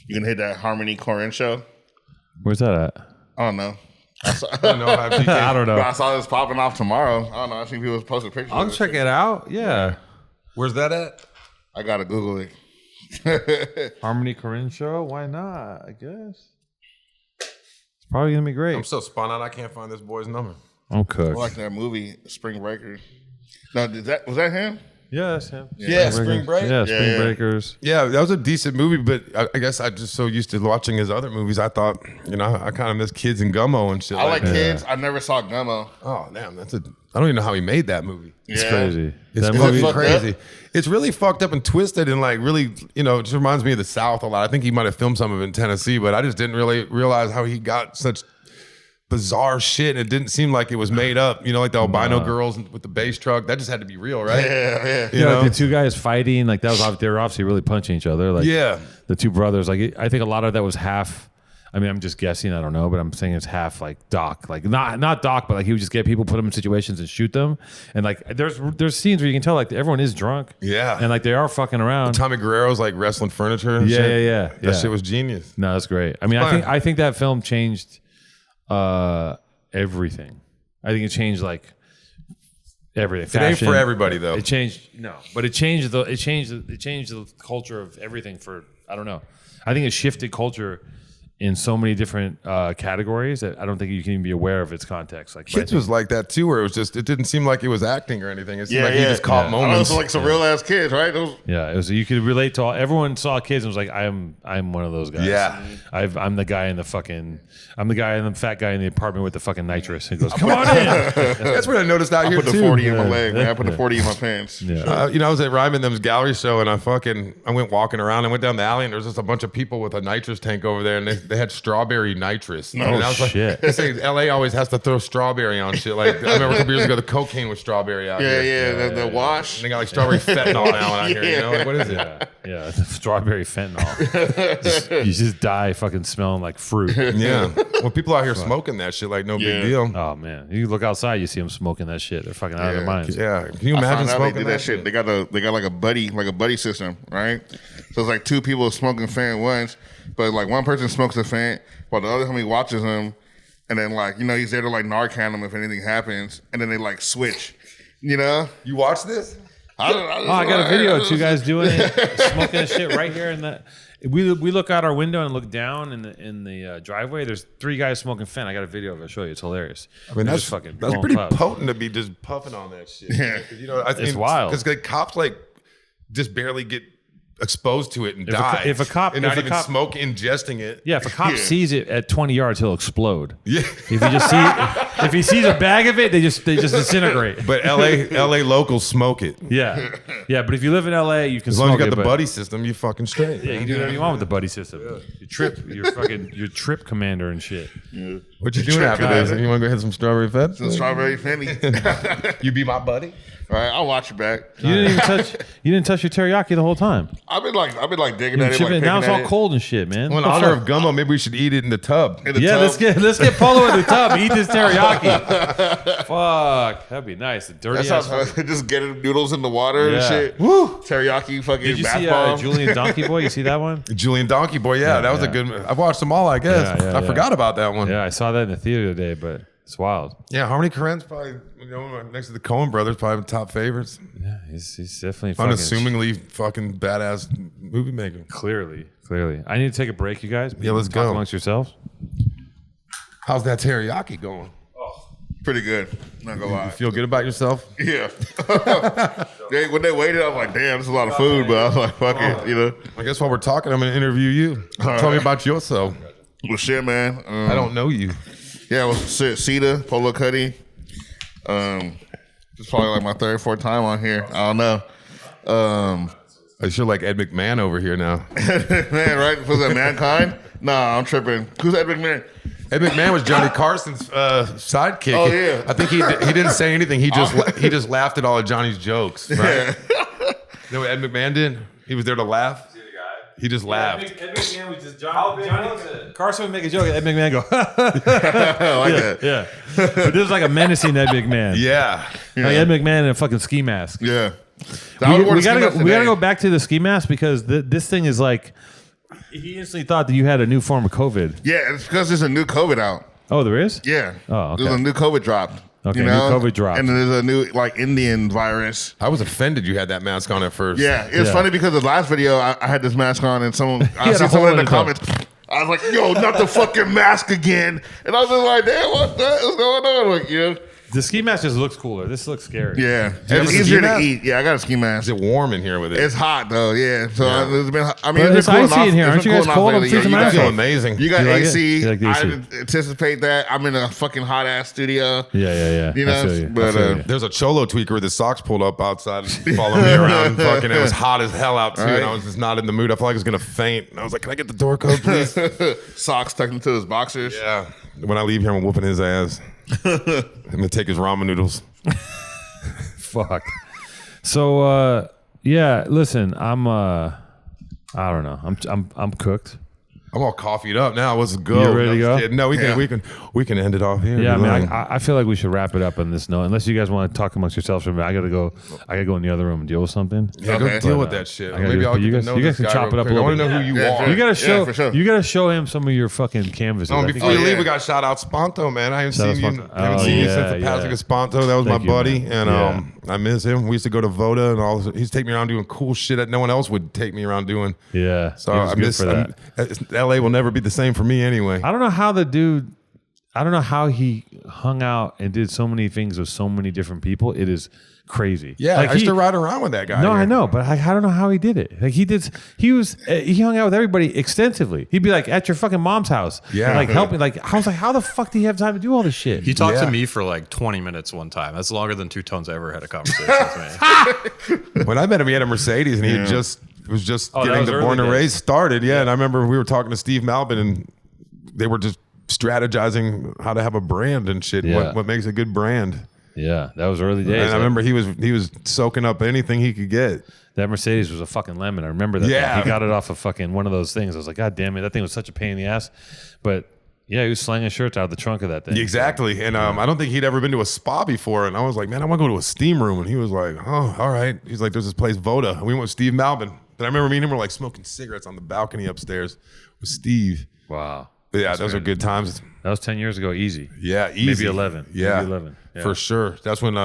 You can hit that Harmony Corinne show. Where's that at? I don't know. I don't know how GK. I don't know. I saw this popping off tomorrow. I don't know. I see people posting pictures. I'll of check it out. Yeah. Where's that at? I gotta Google it. Harmony Corinne show? Why not? I guess. It's probably going to be great. I'm so spun out. I can't find this boy's number. I'm cooked. I like that movie, Spring Breaker. No, was that him? Yeah, that's him. Yeah, Spring Break. Yeah, Spring yeah. Breakers. Yeah, that was a decent movie, but I guess I'm just so used to watching his other movies. I thought, I kind of miss Kids and Gummo and shit. I like that. Kids. I never saw Gummo. Oh, damn, I don't even know how he made that movie. It's Yeah. crazy. It's That fucking movie, crazy. It's really fucked up and twisted and like really, it just reminds me of the South a lot. I think he might have filmed some of it in Tennessee, but I just didn't really realize how he got such bizarre shit. And it didn't seem like it was made up. Like the albino girls with the bass truck. That just had to be real, right? Yeah. You know? the two guys fighting, like that was they were obviously really punching each other. Like Yeah. the two brothers. Like I think a lot of that was half. I mean, I'm just guessing. I don't know, but I'm saying it's half like Doc, like not Doc, but like he would just get people, put them in situations, and shoot them. And like there's scenes where you can tell like everyone is drunk. Yeah. and like they are fucking around. Tommy Guerrero's like wrestling furniture and shit. Yeah. That shit was genius. No, that's great. I mean, I think that film changed everything. I think it changed like everything. It ain't Fashion. for everybody though. It changed but it changed the culture of everything for I don't know. I think it shifted culture in so many different categories that I don't think you can even be aware of its context. Like Kids was like that too, where it was just, it didn't seem like it was acting or anything. It seemed Yeah, like he just caught I know, moments. it's like some real ass kids, right? Those, yeah, it was. You could relate to all. Everyone saw kids and was like, I'm one of those guys. Yeah. I'm the guy in the fucking. I'm the guy in the fat guy in the apartment with the fucking nitrous. He goes, come on in. That's what I noticed out I here put the too. 40 in my leg, man. I put the 40 in my pants. Yeah. I was at Ryman them's gallery show and I went walking around. I went down the alley and there was just a bunch of people with a nitrous tank over there and they had strawberry nitrous. And I was shit. Like, they say LA always has to throw strawberry on shit. Like I remember a couple years ago, the cocaine was strawberry out here. Yeah, the wash. And they got like strawberry fentanyl now out here. Like, what is it? Yeah, the strawberry fentanyl. You just die fucking smelling like fruit. Yeah. Well, people out here smoking that shit like no big deal. Oh man, you look outside, you see them smoking that shit. They're fucking out of their minds. Yeah. Can you I imagine found out smoking they did that shit. They got like a buddy system, right? So it's like two people smoking fan once, but like one person smokes a fan while the other homie watches him, and then like he's there to like Narcan him if anything happens, and then they like switch, You watch this? I got a video of two guys doing it, smoking that shit right here in We look out our window and look down in the driveway. There's 3 guys smoking fent. I got a video of it. I'll show you. It's hilarious. I mean, They're that's just fucking that's blowing pretty puffs. potent to be just puffing on that shit. Yeah. You know, I think It's wild. because cops like just barely get exposed to it and If a die. co- if a cop- and if not a even cop- smoke ingesting it. Yeah, if a cop sees it at 20 yards, he'll explode. Yeah. If he just if he sees a bag of it, they just disintegrate. But LA locals smoke it. Yeah, but if you live in LA, you can As long as smoke you got it, the but- buddy system, you fucking straight. Yeah, you can do whatever you want with the buddy system. Your trip commander and shit. What you doing after this? You want to go hit some strawberry fed? The strawberry Fenty. You be my buddy? All right, I'll watch you back. You didn't touch your teriyaki the whole time. I've been like digging at it, Chip like it- now it's picking all at it. cold and shit, man. Well, in What the honor fuck? of gumbo, maybe we should eat it in the tub. In the Yeah, tub. let's get Polo in the tub. Eat this teriyaki. Fuck, that'd be nice. The dirty That ass. sounds just getting noodles in the water and Yeah. shit. Woo. Teriyaki fucking Did you bath see bomb. Julian Donkey Boy? You see that one? Julian Donkey Boy, yeah, that was a yeah. good. I've watched them all, I guess. Yeah, I forgot about that one. Yeah, I saw that in the theater today, but it's wild. Yeah, Harmony Korine's probably next to the Coen brothers, probably top favorites. Yeah, he's definitely fucking Unassumingly fucking badass movie maker. Clearly. I need to take a break, you guys. Yeah, let's Talk go. amongst yourselves. How's that teriyaki going? Pretty good. Not gonna lie. You feel good about yourself? Yeah. When they waited, I was like, damn, this is a lot of food, but I was like, fuck it, you know. I guess while we're talking, I'm going to interview you. Tell me about yourself. Well, shit, man. I don't know you. Yeah, it was Cedar, Polo Cutty. It's probably like my 3rd or 4th time on here. I don't know. I feel like Ed McMahon over here now. Man, right? Was that Mankind? Nah, I'm tripping. Who's Ed McMahon? Ed McMahon was Johnny Carson's sidekick. Oh, yeah. I think he didn't say anything. He just laughed at all of Johnny's jokes. Right? You know what Ed McMahon did? He was there to laugh. He just laughed. Ed McMahon was just Johnny Carson would make a joke, and Ed McMahon go, I like that. yeah. But this is like a menacing Ed McMahon. Yeah. Like Ed McMahon in a fucking ski mask. Yeah. We gotta go back to the ski mask because this thing is like, he instantly thought that you had a new form of COVID. Yeah, it's because there's a new COVID out. Oh, there is? Yeah. Oh, okay. There's a new COVID drop. Okay, you new know? COVID dropped. And then there's a new like Indian virus. I was offended you had that mask on at first. Yeah, it's Yeah. funny because the last video I had this mask on and I had see a someone hole in the in the top. comments. I was like, "Yo, not the fucking mask again!" And I was just like, "Damn, what the hell is going on?" Like, you know, The ski mask just looks cooler. This looks scary. yeah, you have it's a ski easier to mask? eat. Yeah, I got a ski mask. Is it warm in here with it? It's hot though, yeah. So it's been. I mean, But it's been cooling icy in off- here. it's Aren't been you guys cooling off cold? I'm lately. freezing Yeah, my I ass feel off. amazing. You got You like it? AC. You like the I AC? didn't anticipate that. I'm in a fucking hot ass studio. Yeah. You I know, feel you. I but, feel you. There's a cholo tweaker with his socks pulled up outside, following me around. Fucking, it was hot as hell out too, and I was just not in the mood. I felt like I was gonna faint. And I was like, "Can I get the door code, please?" Socks tucked into his boxers. Yeah. When I leave here, I'm whooping his ass. I'm gonna take his ramen noodles. Fuck. So yeah, listen, I don't know. I'm cooked. I'm all coffeeed up now. Let's go. You ready to go? I'm just kidding. No, we can end it off here. Yeah, I Relax. mean, I feel like we should wrap it up on this note. Unless you guys want to talk amongst yourselves for a minute, I gotta go in the other room and deal with something. Yeah, Okay. go deal with that shit. I gotta Maybe do- I'll you get guys- to know you guys this can guy chop it real up a quick. I little want to bit. know who you Yeah, are. sure. You gotta show. for sure. You gotta show him some of your fucking canvases. Oh, I think before you you- leave, we got to shout out Sponto, man. I haven't Shout out seen you. Sponto. Haven't Oh, seen you yeah, since the passing yeah. of Sponto. That was Thank my you, buddy, man. and I miss him. We used to go to Voda and all. He's taking me around doing cool shit that no one else would take me around doing. Yeah. So he was I good miss for that. LA will never be the same for me anyway. I don't know how the dude. I don't know how he hung out and did so many things with so many different people. It is crazy. Yeah, Like I used to ride around with that guy. No, here. I know, but I don't know how he did it. Like he hung out with everybody extensively. He'd be like at your fucking mom's house. Yeah. and like helping. Like I was like, how the fuck do you have time to do all this shit? He talked Yeah. to me for like 20 minutes one time. That's longer than Two Tones ever had a conversation with me. When I met him, he had a Mercedes, and he had was just that getting was the early Born and days. Raised started. Yeah, and I remember we were talking to Steve Malvin, and they were just strategizing how to have a brand and shit. Yeah. What makes a good brand? Yeah, that was early days. And I remember he was soaking up anything he could get. that Mercedes was a fucking lemon. I remember that. Yeah. thing. He got it off of fucking one of those things. I was like, God damn it, that thing was such a pain in the ass. But yeah, he was slanging shirts out of the trunk of that thing. Exactly. And I don't think he'd ever been to a spa before. And I was like, man, I want to go to a steam room. And he was like, oh, all right. He's like, there's this place, Voda. And we went with Steve Malvin. And I remember me and him were like smoking cigarettes on the balcony upstairs with Steve. Wow. But yeah, those are good times. That was 10 years ago. Easy. Yeah, easy. Maybe 11. Yeah, Maybe 11. Yeah. for sure. That's when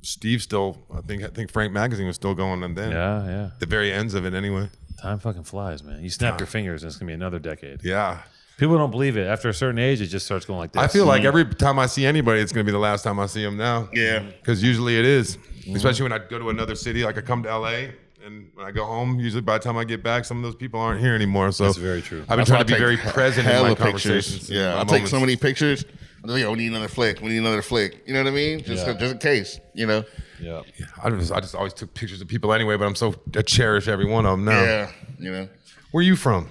Steve still. I think Frank Magazine was still going, and then Yeah. the very ends of it anyway. Time fucking flies, man. You snap your fingers and it's going to be another decade. Yeah. People don't believe it. After a certain age, it just starts going like this. I feel like every time I see anybody, it's going to be the last time I see them now. Yeah. Because usually it is. Especially when I go to another city, like I come to LA, and when I go home, usually by the time I get back, some of those people aren't here anymore. So That's very true. I've been trying to be very present in my conversations. Yeah, I take so many pictures. I'm like, we need another flick. We need another flick. You know what I mean? Just in case, you know? Yeah. I just always took pictures of people anyway, but I cherish every one of them now. Yeah, you know. Where are you from?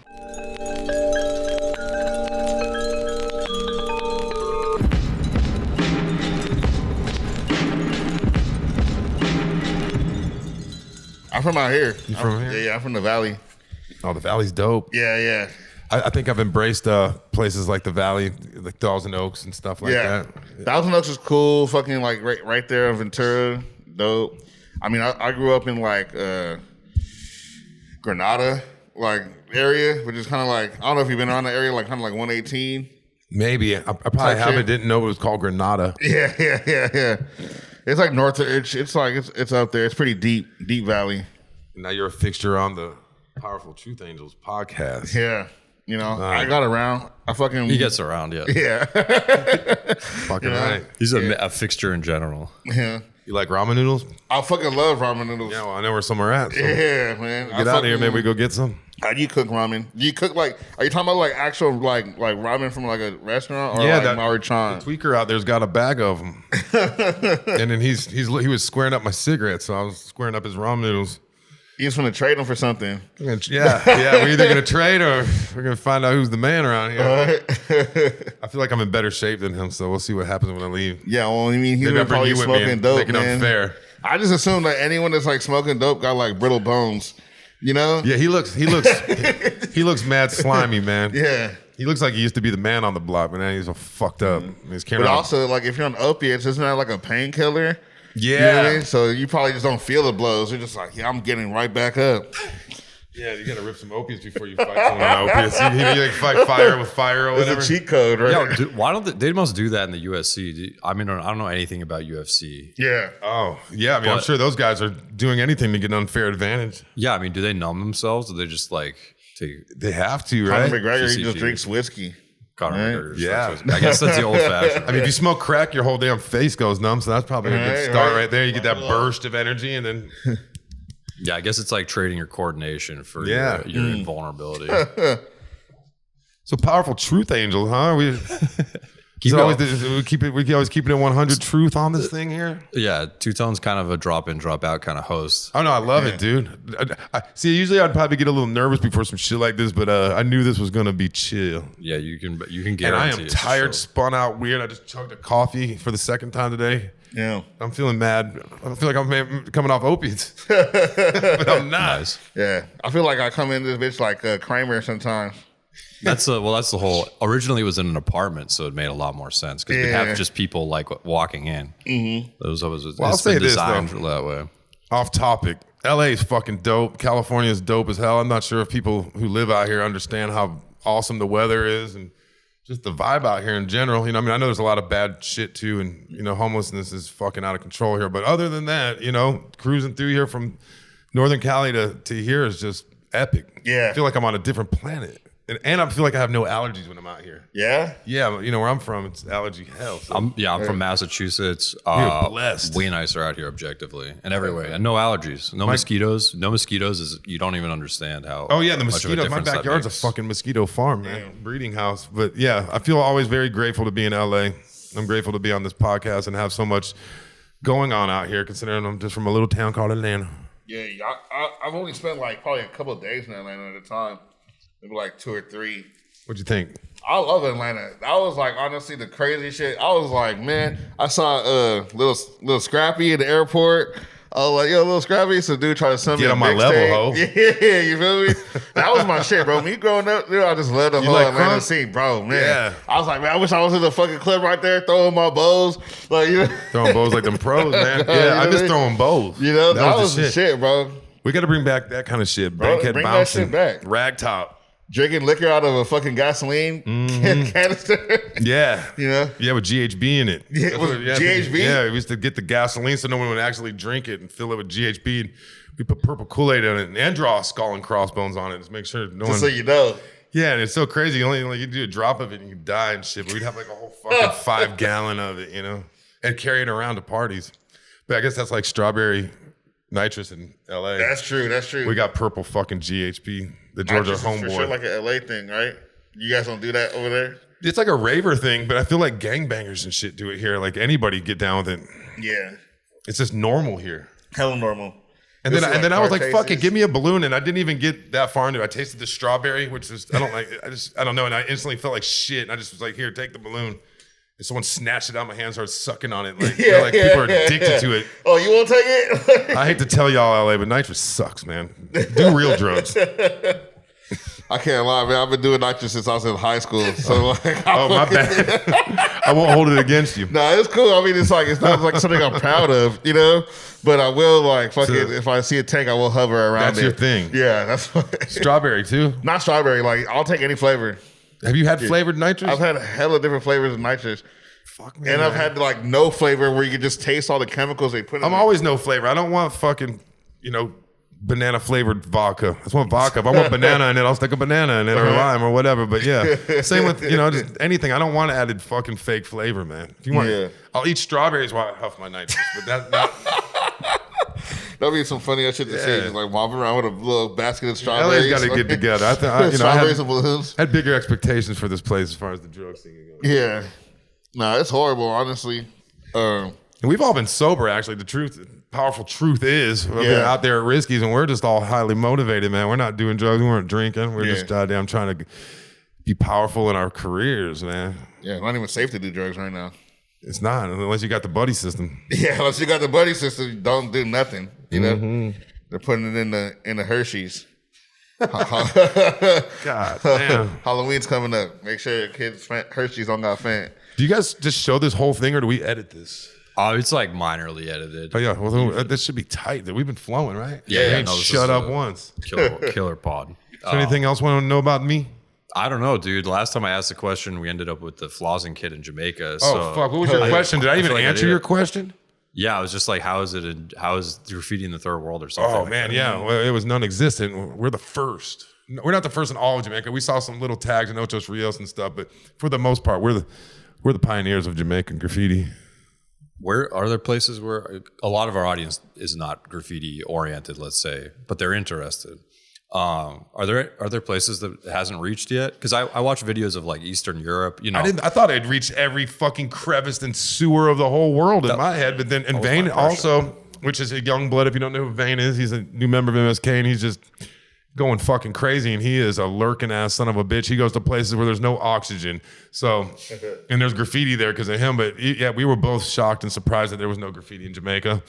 I'm from out here. You from here? Yeah, I'm from the Valley. Oh, the Valley's dope. Yeah. I think I've embraced places like the Valley, like Thousand Oaks and stuff like that. Thousand Oaks is cool. Fucking like right there in Ventura, dope. I mean, I grew up in like Granada, like area, which is kind of like, I don't know if you've been around the area, like kind of like 118. Maybe I probably haven't. Didn't know it was called Granada. Yeah. It's like north of it's like it's up there. It's pretty deep valley. Now you're a fixture on the Powerful Truth Angels podcast. Yeah. You know, I got around. He gets around, yeah. Yeah. Fucking right. He's a fixture in general. Yeah. You like ramen noodles? I fucking love ramen noodles. Yeah, well, I know where some are at. So Yeah, man. get out of here, maybe we go get some. How do you cook ramen? Do you cook like? Are you talking about like actual like ramen from like a restaurant or Yeah, like that Maruchan? The tweaker out there's got a bag of them, and then he was squaring up my cigarettes, so I was squaring up his ramen noodles. You just want to trade them for something. Yeah. We're either gonna trade or we're gonna find out who's the man around here. I feel like I'm in better shape than him, so we'll see what happens when I leave. Yeah, well, I mean, he's Maybe I'll bring probably you with me smoking and dope, make it man. unfair. I just assume that anyone that's like smoking dope got like brittle bones. You know? Yeah, he looks mad slimy, man. Yeah. He looks like he used to be the man on the block, but now he's all fucked up. He's carrying But on. also, like, if you're on opiates, isn't that like a painkiller? Yeah. You know what I mean? So you probably just don't feel the blows. You're just like, yeah, I'm getting right back up. Yeah, you gotta rip some opiates before you fight someone on opiates. You like fight fire with fire or whatever. It's a cheat code, right? Yo, dude, why don't they must do that in the UFC? I mean, I don't know anything about UFC. Yeah. Oh, yeah. I mean, I'm sure those guys are doing anything to get an unfair advantage. Yeah, I mean, do they numb themselves? Or they just like take They have to, right? Conor McGregor, he GCG. just drinks whiskey. Conor McGregor? Yeah. I guess that's the old fashioned. I mean, if you smoke crack, your whole damn face goes numb. So that's probably a good Right, start right. right there. You get that burst of energy, and then Yeah, I guess it's like trading your coordination for Yeah. your invulnerability. so powerful truth angel, huh? We always keep it at 100 truth on this thing here. Yeah, Two Tone's kind of a drop in, drop out kind of host. Oh no, I love it, dude. See, usually I'd probably get a little nervous before some shit like this, but I knew this was gonna be chill. Yeah, you can guarantee. And I am it's a tired, show. spun out, weird. I just chugged a coffee for the second time today. Yeah. I'm feeling mad. I feel like I'm coming off opiates, but I'm not. Nice. Yeah. I feel like I come in this bitch like Kramer sometimes. That's the whole. Originally, it was in an apartment, so it made a lot more sense because we Yeah. have just people like walking in. Mm-hmm. Those of us. I'll It's say been this, designed though. that way. Off topic. LA is fucking dope. California is dope as hell. I'm not sure if people who live out here understand how awesome the weather is and just the vibe out here in general. You know, I mean, I know there's a lot of bad shit too, and you know, homelessness is fucking out of control here. But other than that, you know, cruising through here from Northern Cali to here is just epic. Yeah. I feel like I'm on a different planet. And I feel like I have no allergies when I'm out here. Yeah? Yeah, you know where I'm from, it's allergy hell. So. I'm from Massachusetts. You're blessed. Way nicer out here objectively in every way, and no allergies, no mosquitoes. No mosquitoes is you don't even understand how. Oh yeah, the much of a mosquitoes. My difference that backyard's a makes. fucking mosquito farm, man. Breeding house. But yeah, I feel always very grateful to be in LA. I'm grateful to be on this podcast and have so much going on out here, considering I'm just from a little town called Atlanta. Yeah. I've only spent like probably a couple of days in Atlanta at a time. Maybe like 2 or 3. What'd you think? I love Atlanta. That was like honestly the crazy shit. I was like, man, I saw little Scrappy at the airport. I was like, yo, little Scrappy. So dude tried to send me Get a on my mixtape. level, ho. Yeah, you feel me? That was my shit, bro. Me growing up, dude, I just love the whole like Atlanta crunk? scene, bro. Man, Yeah. I was like, man, I wish I was in the fucking club right there throwing my bows, like you know, Throwing bows like them pros, man. You Yeah, know I miss what I mean? throwing bows. you know, that was the the shit, bro. We got to bring back that kind of shit. Bro, Bankhead bring that bouncing, shit back. rag top. drinking liquor out of a fucking gasoline canister. Yeah. You know? Yeah, with GHB in it. Yeah, That's with GHB? Yeah, we used to get the gasoline so no one would actually drink it and fill it with GHB. And we put purple Kool-Aid on it and draw a skull and crossbones on it to make sure no one... Just so you know. Yeah, and it's so crazy. You do a drop of it and you die and shit. But we'd have like a whole fucking 5 gallon of it, you know, and carry it around to parties. But I guess that's like strawberry nitrous in LA. That's true. That's true. We got purple fucking GHB, the Georgia Nitrous is homeboy. for sure like an LA thing, right? You guys don't do that over there? It's like a raver thing, but I feel like gangbangers and shit do it here. Like anybody get down with it. Yeah. It's just normal here. Hella normal. And then I was like, fuck it, Carcases. give me a balloon. And I didn't even get that far into it. I tasted the strawberry, which is, I don't know. And I instantly felt like shit. And I just was like, here, take the balloon. And someone snatched it out of my hand, started sucking on it. Like, people are addicted to it. Oh, you won't take it? I hate to tell y'all, LA, but nitrous sucks, man. Do real drugs. I can't lie, man. I've been doing nitrous since I was in high school. So like, Oh, my bad. I won't hold it against you. No, it's cool. I mean, it's not like something I'm proud of, you know. But I will like fucking if I see a tank, I will hover around. That's it. your thing. Yeah, that's what, Strawberry, too. not strawberry. Like I'll take any flavor. Have you had flavored nitrous? I've had hella different flavors of nitrous. Fuck me, And I've man. had like no flavor where you can just taste all the chemicals they put in I'm it. always no flavor. I don't want fucking, banana flavored vodka. I just want vodka. If I want banana in it, I'll stick a banana in it or lime or whatever. But yeah, same with, just anything. I don't want added fucking fake flavor, man. If you want, I'll eat strawberries while I huff my nitrous. But That'd be some funny ass shit to say. Just like walking around with a little basket of LA's strawberries. got to get together. I Strawberries and balloons. had bigger expectations for this place as far as the drug scene goes. Yeah. Nah, it's horrible, honestly. And we've all been sober, actually. Powerful truth is, we've been out there at Riskies, and we're just all highly motivated, man. We're not doing drugs. We weren't drinking. We're just goddamn trying to be powerful in our careers, man. Yeah, it's not even safe to do drugs right now. It's not, unless you got the buddy system. Yeah, unless you got the buddy system, don't do nothing. You know? They're putting it in the Hershey's. God damn. Halloween's coming up. Make sure your kids Hershey's don't got Fant. Do you guys just show this whole thing, or do we edit this? Oh, it's like minorly edited. Oh, yeah. Well, this should be tight. We've been flowing, right? Yeah, We ain't no, this shut is up a- once. Killer pod. Is there anything else you want to know about me? I don't know, dude. Last time I asked the question, we ended up with the flossing kid in Jamaica. Oh, fuck. What was your question? Did I even feel like I answer did. your question? Yeah, I was just like, how is graffiti in the third world or something? Oh, like man. that? Yeah. Well, it was non-existent. We're the first. We're not the first in all of Jamaica. We saw some little tags and Ochos Rios and stuff, but for the most part, we're the pioneers of Jamaican graffiti. Where are there places where a lot of our audience is not graffiti oriented, let's say, but they're interested? Are there places that it hasn't reached yet? Because I watch videos of like Eastern Europe. I thought I'd reach every fucking crevice and sewer of the whole world in my head, but then and Vane also, which is a young blood. If you don't know who Vane is, he's a new member of MSK, and he's just going fucking crazy, and he is a lurking ass son of a bitch. He goes to places where there's no oxygen, so and there's graffiti there because of him. But yeah, we were both shocked and surprised that there was no graffiti in Jamaica.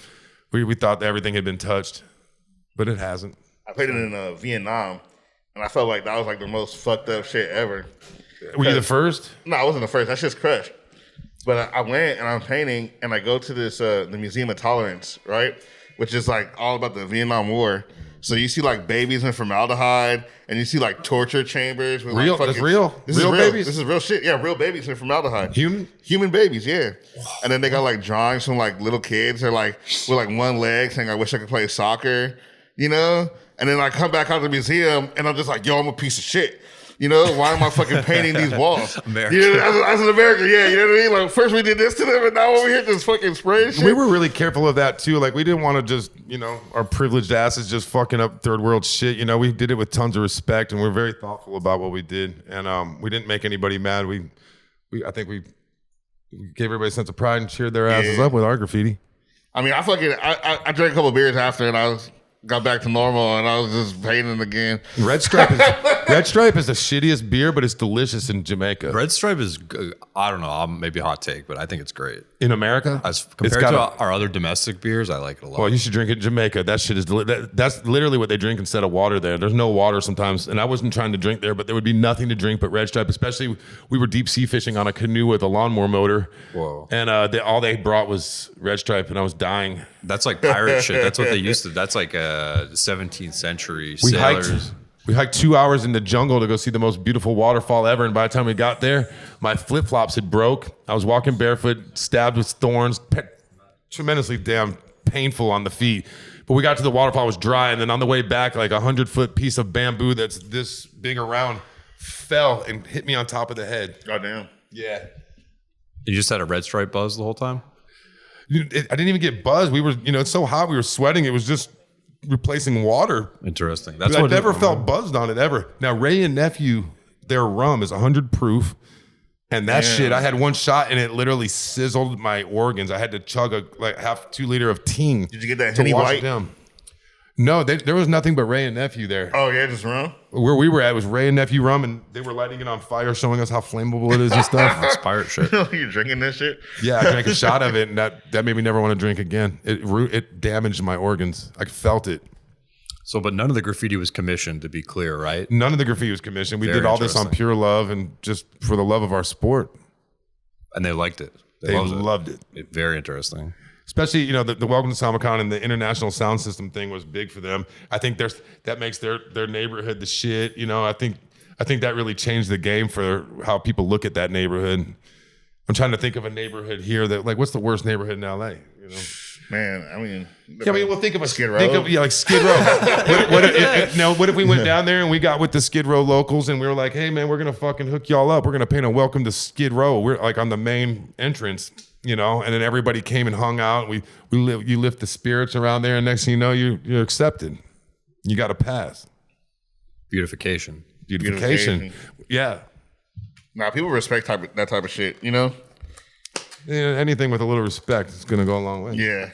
We thought that everything had been touched, but it hasn't. I played it in Vietnam, and I felt like that was like the most fucked up shit ever. Were you the first? No, I wasn't the first. That shit's crushed. But I went and I'm painting, and I go to this the Museum of Tolerance, right, which is like all about the Vietnam War. So you see like babies in formaldehyde, and you see like torture chambers. With Real? Like That's real? This Real is real babies? This is real shit. Yeah, real babies in formaldehyde. Human babies, yeah. And then they got like drawings from like little kids. They're like with like one leg saying, "I wish I could play soccer," you know. And then I come back out of the museum, and I'm just like, "Yo, I'm a piece of shit." You know, why am I fucking painting these walls? American. You know, as an American, yeah, you know what I mean? Like, first we did this to them, and now over here just fucking spraying shit. We were really careful of that too. Like we didn't want to just, our privileged asses just fucking up third world shit. We did it with tons of respect, and we're very thoughtful about what we did. And we didn't make anybody mad. I think we gave everybody a sense of pride and cheered their asses up with our graffiti. I mean, I drank a couple beers after, and I got back to normal, and I was just painting again. Red Stripe is the shittiest beer, but it's delicious in Jamaica. Red Stripe is, I don't know, maybe a hot take, but I think it's great. In America? As compared to our other domestic beers, I like it a lot. Well, you should drink it in Jamaica. That shit is that's literally what they drink instead of water there. There's no water sometimes, and I wasn't trying to drink there, but there would be nothing to drink but Red Stripe. Especially we were deep sea fishing on a canoe with a lawnmower motor. Whoa! And all they brought was Red Stripe, and I was dying. That's like pirate shit. That's what they used to. That's like 17th century We sailors. We hiked 2 hours in the jungle to go see the most beautiful waterfall ever. And by the time we got there, my flip-flops had broke. I was walking barefoot, stabbed with thorns, tremendously damn painful on the feet. But we got to the waterfall, it was dry. And then on the way back, like a 100-foot piece of bamboo that's this big around fell and hit me on top of the head. Goddamn. Yeah. You just had a red stripe buzz the whole time? I didn't even get buzzed. We were, it's so hot. We were sweating. It was just replacing water. Interesting. That's I what never felt buzzed on it ever. Now, Ray and Nephew, their rum is 100 proof. And that shit, I had one shot and it literally sizzled my organs. I had to chug half 2 liter of teen. Did you get that Henny White? No, there was nothing but Ray and Nephew there. Oh, yeah, just rum? Where we were at was Ray and Nephew rum, and they were lighting it on fire, showing us how flammable it is and stuff. That's pirate shit. You drinking this shit? Yeah, I drank a shot of it, and that made me never want to drink again. It damaged my organs. I felt it. So, but none of the graffiti was commissioned, to be clear, right? None of the graffiti was commissioned. We Very did all this on interesting. pure love and just for the love of our sport. And they liked it. They loved it. Very interesting. Especially, the Welcome to Samacon and the international sound system thing was big for them. I think that makes their neighborhood the shit. I think that really changed the game for how people look at that neighborhood. I'm trying to think of a neighborhood here that, like, what's the worst neighborhood in LA? Man, I mean, We'll think of a Skid Row. Like Skid Row. What if we went down there and we got with the Skid Row locals and we were like, hey man, we're gonna fucking hook y'all up. We're gonna paint a welcome to Skid Row. We're like on the main entrance, and then everybody came and hung out. You lift the spirits around there, and next thing you know, you're accepted. You got a pass. Beautification. Yeah. Nah, people respect that type of shit, Anything with a little respect is gonna go a long way. Yeah.